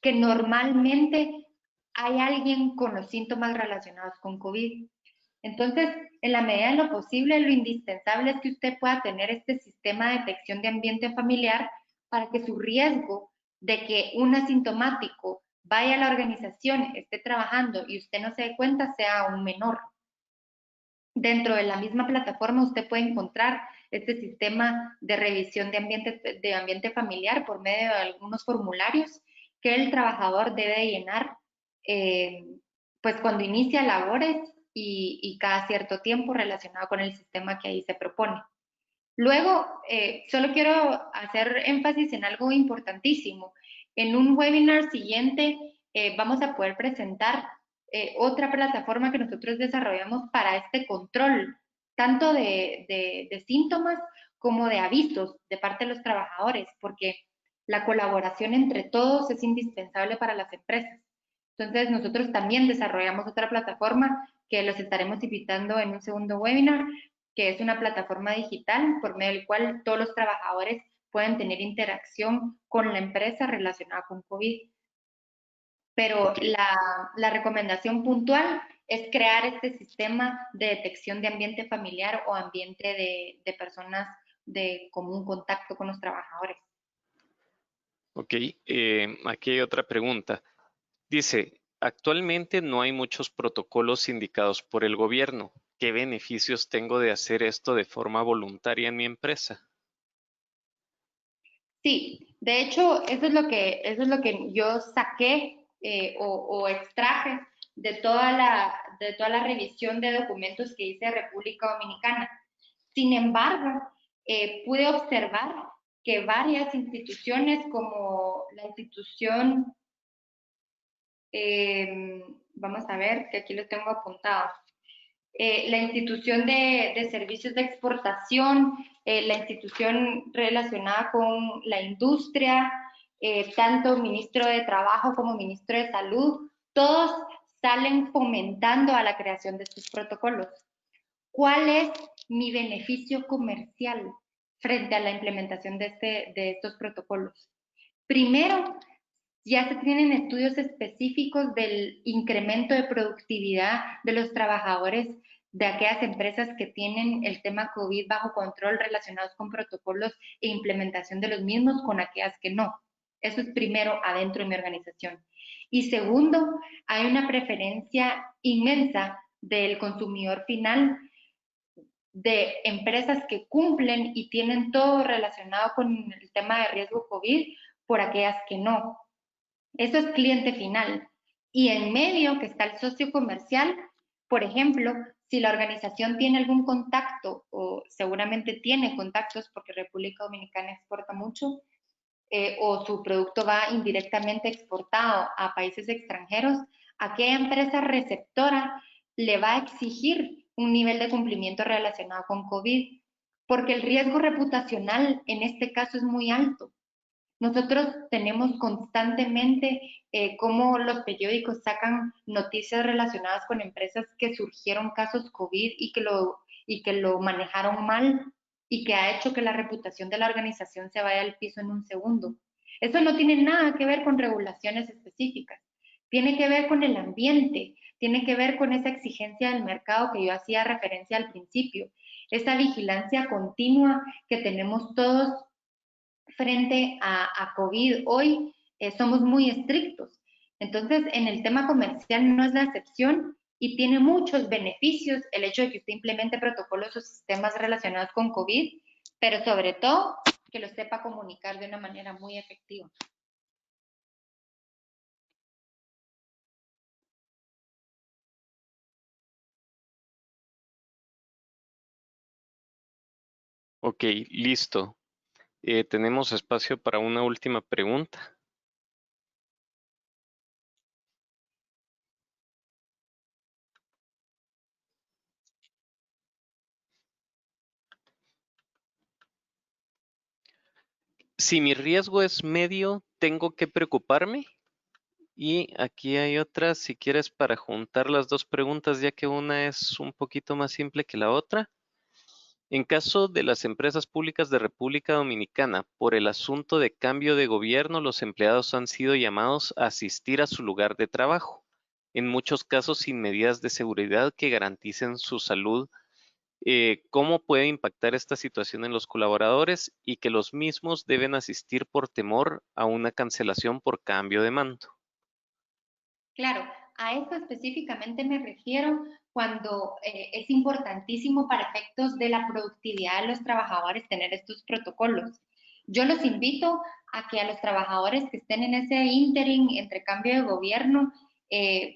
que normalmente hay alguien con los síntomas relacionados con COVID. Entonces, en la medida de lo posible, lo indispensable es que usted pueda tener este sistema de detección de ambiente familiar para que su riesgo de que un asintomático vaya a la organización, esté trabajando y usted no se dé cuenta sea aún menor. Dentro de la misma plataforma usted puede encontrar este sistema de revisión de ambiente familiar por medio de algunos formularios que el trabajador debe llenar pues cuando inicia labores y cada cierto tiempo relacionado con el sistema que ahí se propone. Luego, solo quiero hacer énfasis en algo importantísimo. En un webinar siguiente vamos a poder presentar otra plataforma que nosotros desarrollamos para este control, tanto de síntomas como de avisos de parte de los trabajadores, porque la colaboración entre todos es indispensable para las empresas. Entonces, nosotros también desarrollamos otra plataforma que los estaremos invitando en un segundo webinar, que es una plataforma digital por medio del cual todos los trabajadores pueden tener interacción con la empresa relacionada con COVID. Pero la recomendación puntual es crear este sistema de detección de ambiente familiar o ambiente de personas de común contacto con los trabajadores. Ok, aquí hay otra pregunta. Dice, actualmente no hay muchos protocolos indicados por el gobierno. ¿Qué beneficios tengo de hacer esto de forma voluntaria en mi empresa? Sí, de hecho, eso es lo que yo saqué o extraje de toda la revisión de documentos que hice de República Dominicana. Sin embargo, pude observar que varias instituciones como la institución, vamos a ver, que aquí lo tengo apuntado, la institución de servicios de exportación, la institución relacionada con la industria, tanto ministro de Trabajo como ministro de Salud, todos salen fomentando a la creación de estos protocolos. ¿Cuál es mi beneficio comercial frente a la implementación de estos protocolos? Primero, ya se tienen estudios específicos del incremento de productividad de los trabajadores de aquellas empresas que tienen el tema COVID bajo control relacionados con protocolos e implementación de los mismos con aquellas que no. Eso es primero adentro de mi organización. Y segundo, hay una preferencia inmensa del consumidor final de empresas que cumplen y tienen todo relacionado con el tema de riesgo COVID por aquellas que no. Eso es cliente final. Y en medio que está el socio comercial, por ejemplo, si la organización tiene algún contacto, o seguramente tiene contactos porque República Dominicana exporta mucho, o su producto va indirectamente exportado a países extranjeros, aquella empresa receptora le va a exigir un nivel de cumplimiento relacionado con COVID, porque el riesgo reputacional en este caso es muy alto. Nosotros tenemos constantemente cómo los periódicos sacan noticias relacionadas con empresas que surgieron casos COVID y que lo manejaron mal y que ha hecho que la reputación de la organización se vaya al piso en un segundo. Eso no tiene nada que ver con regulaciones específicas, tiene que ver con el ambiente, tiene que ver con esa exigencia del mercado que yo hacía referencia al principio, esa vigilancia continua que tenemos todos frente a COVID. Hoy somos muy estrictos. Entonces, en el tema comercial no es la excepción y tiene muchos beneficios el hecho de que usted implemente protocolos o sistemas relacionados con COVID, pero sobre todo que lo sepa comunicar de una manera muy efectiva. Ok, listo. Tenemos espacio para una última pregunta. Si mi riesgo es medio, ¿tengo que preocuparme? Y aquí hay otra, si quieres, para juntar las dos preguntas, ya que una es un poquito más simple que la otra. En caso de las empresas públicas de República Dominicana, por el asunto de cambio de gobierno, los empleados han sido llamados a asistir a su lugar de trabajo, en muchos casos sin medidas de seguridad que garanticen su salud. ¿Cómo puede impactar esta situación en los colaboradores y que los mismos deben asistir por temor a una cancelación por cambio de mando? Claro, a esto específicamente me refiero cuando es importantísimo para efectos de la productividad de los trabajadores tener estos protocolos. Yo los invito a que a los trabajadores que estén en ese interim entre cambio de gobierno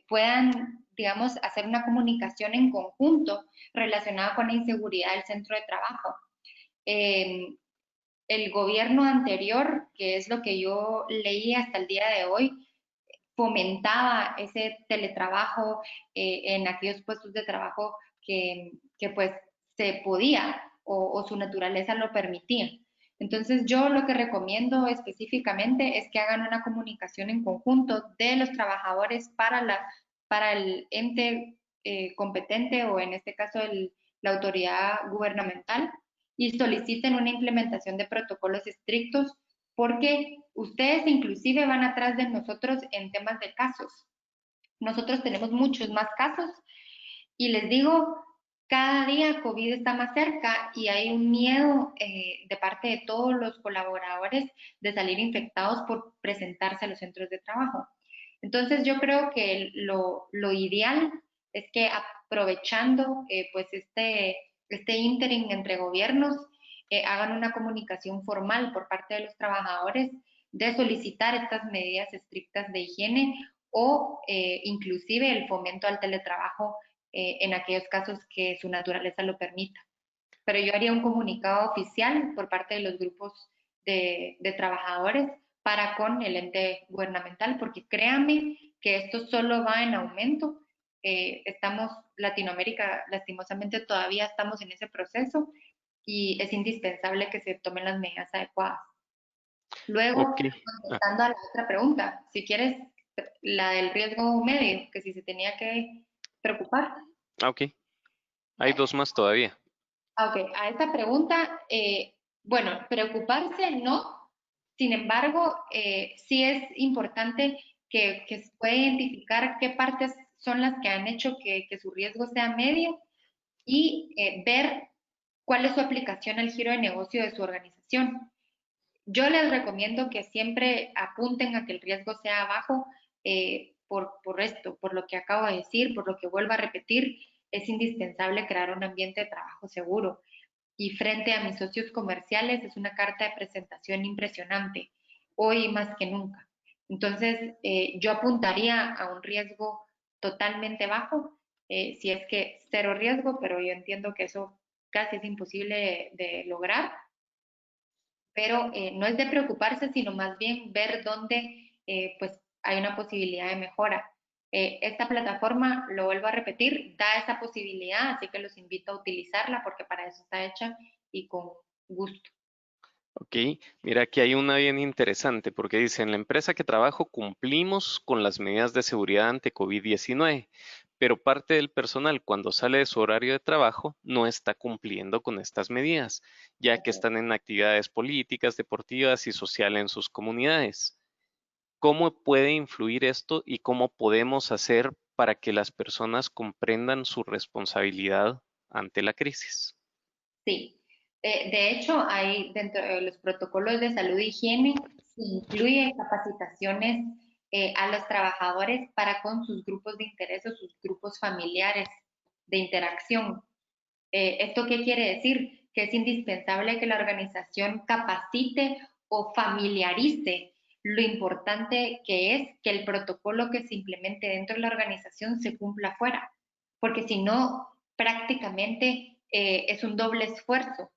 puedan, digamos, hacer una comunicación en conjunto relacionada con la inseguridad del centro de trabajo. El gobierno anterior, que es lo que yo leí hasta el día de hoy, fomentaba ese teletrabajo en aquellos puestos de trabajo que pues se podía o su naturaleza lo permitía. Entonces yo lo que recomiendo específicamente es que hagan una comunicación en conjunto de los trabajadores para el ente competente o en este caso la autoridad gubernamental y soliciten una implementación de protocolos estrictos porque ustedes inclusive van atrás de nosotros en temas de casos. Nosotros tenemos muchos más casos y les digo, cada día COVID está más cerca y hay un miedo de parte de todos los colaboradores de salir infectados por presentarse a los centros de trabajo. Entonces yo creo que lo ideal es que aprovechando pues este interim entre gobiernos, hagan una comunicación formal por parte de los trabajadores de solicitar estas medidas estrictas de higiene o inclusive el fomento al teletrabajo en aquellos casos que su naturaleza lo permita. Pero yo haría un comunicado oficial por parte de los grupos de trabajadores para con el ente gubernamental, porque créanme que esto solo va en aumento. Latinoamérica, lastimosamente todavía estamos en ese proceso y es indispensable que se tomen las medidas adecuadas. Luego, Ok. contestando a la otra pregunta, si quieres, la del riesgo medio, que si se tenía que preocupar. Ok. Hay dos más todavía. Ok, a esta pregunta, bueno, preocuparse no, sin embargo, sí es importante que se pueda identificar qué partes son las que han hecho que su riesgo sea medio y ver cuál es su aplicación al giro de negocio de su organización. Yo les recomiendo que siempre apunten a que el riesgo sea bajo por esto, por lo que acabo de decir, por lo que vuelvo a repetir, es indispensable crear un ambiente de trabajo seguro. Y frente a mis socios comerciales es una carta de presentación impresionante, hoy más que nunca. Entonces, yo apuntaría a un riesgo totalmente bajo, si es que cero riesgo, pero yo entiendo que eso casi es imposible de lograr, pero no es de preocuparse, sino más bien ver dónde pues hay una posibilidad de mejora. Esta plataforma, lo vuelvo a repetir, da esa posibilidad, así que los invito a utilizarla porque para eso está hecha y con gusto. Ok, mira, aquí hay una bien interesante porque dice, en la empresa que trabajo cumplimos con las medidas de seguridad ante COVID-19, pero parte del personal cuando sale de su horario de trabajo no está cumpliendo con estas medidas, ya que están en actividades políticas, deportivas y sociales en sus comunidades. ¿Cómo puede influir esto y cómo podemos hacer para que las personas comprendan su responsabilidad ante la crisis? Sí, de hecho, hay dentro de los protocolos de salud e higiene, se incluye capacitaciones a los trabajadores para con sus grupos de interés o sus grupos familiares de interacción. ¿Esto qué quiere decir? Que es indispensable que la organización capacite o familiarice lo importante que es que el protocolo que se implemente dentro de la organización se cumpla afuera, porque si no, prácticamente es un doble esfuerzo.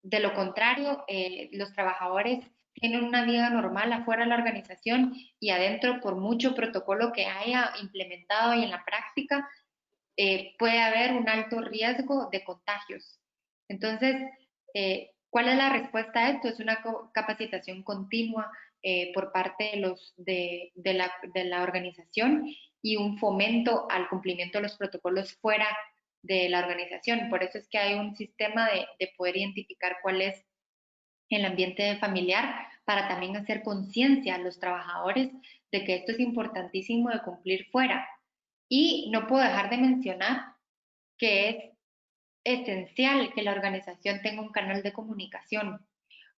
De lo contrario, los trabajadores tienen una vida normal afuera de la organización y adentro, por mucho protocolo que haya implementado y en la práctica, puede haber un alto riesgo de contagios. Entonces, ¿cuál es la respuesta a esto? Es una capacitación continua por parte de la organización y un fomento al cumplimiento de los protocolos fuera de la organización. Por eso es que hay un sistema de poder identificar cuál es el ambiente familiar para también hacer conciencia a los trabajadores de que esto es importantísimo de cumplir fuera. Y no puedo dejar de mencionar que es esencial que la organización tenga un canal de comunicación,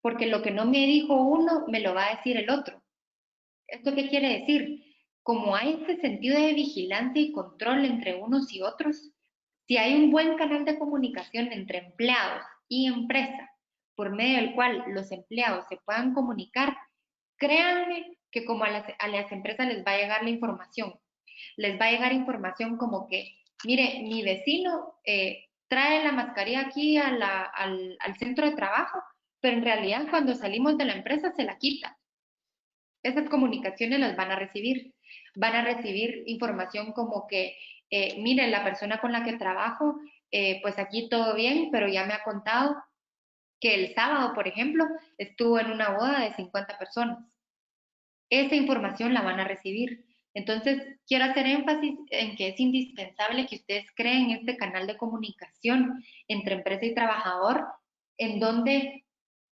porque lo que no me dijo uno, me lo va a decir el otro. ¿Esto qué quiere decir? Como hay este sentido de vigilancia y control entre unos y otros, si hay un buen canal de comunicación entre empleados y empresa, por medio del cual los empleados se puedan comunicar, créanme que como a las empresas les va a llegar la información. Les va a llegar información como que, mire, mi vecino trae la mascarilla aquí al centro de trabajo, pero en realidad cuando salimos de la empresa se la quita. Esas comunicaciones las van a recibir. Van a recibir información como que, mire, la persona con la que trabajo, pues aquí todo bien, pero ya me ha contado que el sábado, por ejemplo, estuvo en una boda de 50 personas. Esa información la van a recibir. Entonces, quiero hacer énfasis en que es indispensable que ustedes creen este canal de comunicación entre empresa y trabajador, en donde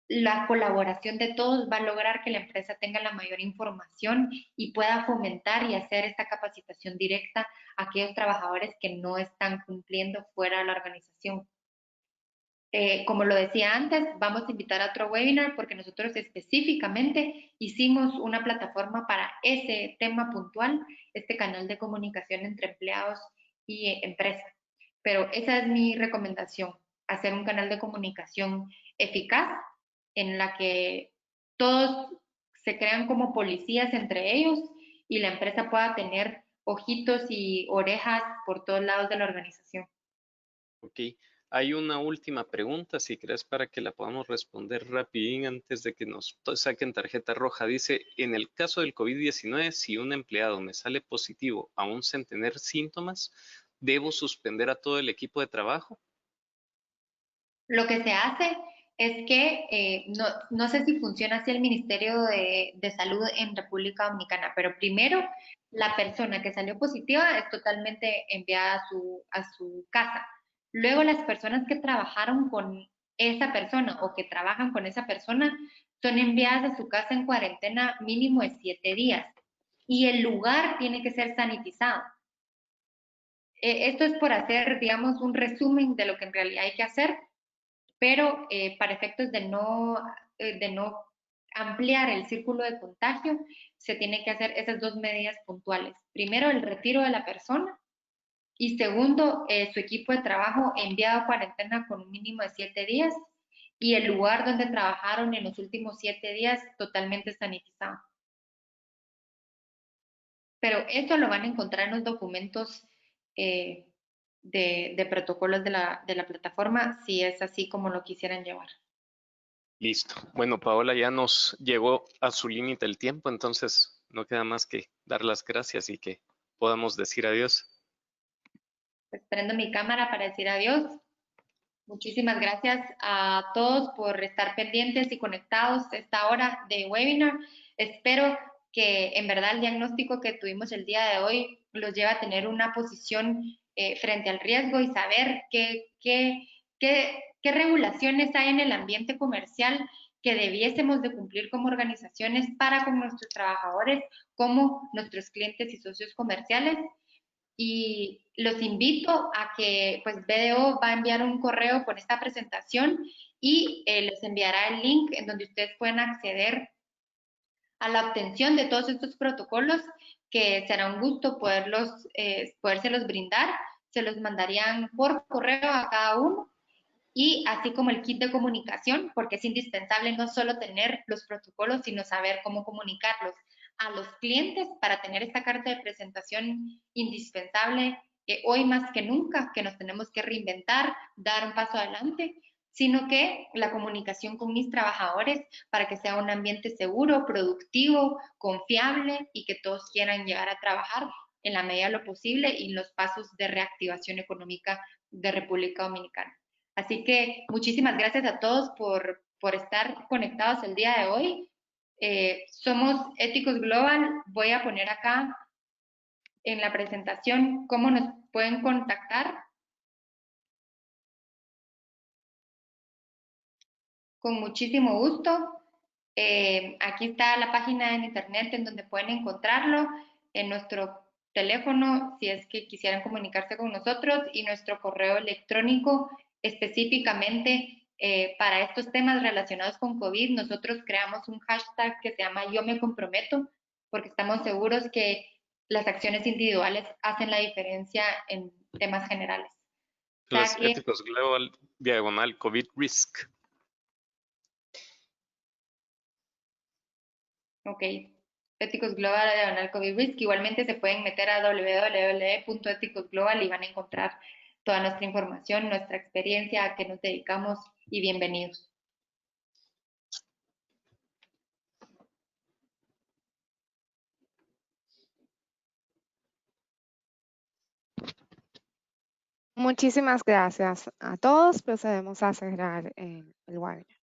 la colaboración de todos va a lograr que la empresa tenga la mayor información y pueda fomentar y hacer esta capacitación directa a aquellos trabajadores que no están cumpliendo fuera de la organización. Como lo decía antes, vamos a invitar a otro webinar porque nosotros específicamente hicimos una plataforma para ese tema puntual, este canal de comunicación entre empleados y empresa. Pero esa es mi recomendación, hacer un canal de comunicación eficaz en la que todos se crean como policías entre ellos y la empresa pueda tener ojitos y orejas por todos lados de la organización. Ok, hay una última pregunta, si crees, para que la podamos responder rapidín antes de que nos saquen tarjeta roja. Dice, en el caso del COVID-19, si un empleado me sale positivo aún sin tener síntomas, ¿debo suspender a todo el equipo de trabajo? Lo que se hace es que, no sé si funciona así el Ministerio de Salud en República Dominicana, pero primero la persona que salió positiva es totalmente enviada a su casa. Luego las personas que trabajaron con esa persona o que trabajan con esa persona son enviadas a su casa en cuarentena mínimo de 7 días y el lugar tiene que ser sanitizado. Esto es por hacer, digamos, un resumen de lo que en realidad hay que hacer, pero para efectos de no ampliar el círculo de contagio, se tiene que hacer esas dos medidas puntuales. Primero, el retiro de la persona y segundo, su equipo de trabajo enviado a cuarentena con un mínimo de 7 días y el lugar donde trabajaron en los últimos 7 días totalmente sanitizado. Pero eso lo van a encontrar en los documentos de protocolos de la plataforma, si es así como lo quisieran llevar. Listo. Bueno, Paola, ya nos llegó a su límite el tiempo, entonces no queda más que dar las gracias y que podamos decir adiós. Pues prendo mi cámara para decir adiós. Muchísimas gracias a todos por estar pendientes y conectados a esta hora de webinar. Espero que en verdad el diagnóstico que tuvimos el día de hoy los lleva a tener una posición frente al riesgo y saber qué regulaciones hay en el ambiente comercial que debiésemos de cumplir como organizaciones para con nuestros trabajadores, como nuestros clientes y socios comerciales. Y los invito a que, pues, BDO va a enviar un correo con esta presentación y les enviará el link en donde ustedes pueden acceder a la obtención de todos estos protocolos, que será un gusto podérselos brindar. Se los mandarían por correo a cada uno, y así como el kit de comunicación, porque es indispensable no solo tener los protocolos, sino saber cómo comunicarlos a los clientes para tener esta carta de presentación indispensable hoy más que nunca, que nos tenemos que reinventar, dar un paso adelante, sino que la comunicación con mis trabajadores para que sea un ambiente seguro, productivo, confiable y que todos quieran llegar a trabajar en la medida de lo posible y en los pasos de reactivación económica de República Dominicana. Así que muchísimas gracias a todos por estar conectados el día de hoy. Somos Éticos Global. Voy a poner acá en la presentación cómo nos pueden contactar. Con muchísimo gusto. Aquí está la página en internet en donde pueden encontrarlo, en nuestro teléfono si es que quisieran comunicarse con nosotros, y nuestro correo electrónico específicamente para estos temas relacionados con COVID. Nosotros creamos un hashtag que se llama Yo me comprometo, porque estamos seguros que las acciones individuales hacen la diferencia en temas generales. Los Éticos Global / COVID Risk. Ok, Éticos Global / COVID Risk. Igualmente se pueden meter a www.eticosglobal y van a encontrar toda nuestra información, nuestra experiencia, a qué nos dedicamos, y bienvenidos. Muchísimas gracias a todos. Procedemos a cerrar el webinar.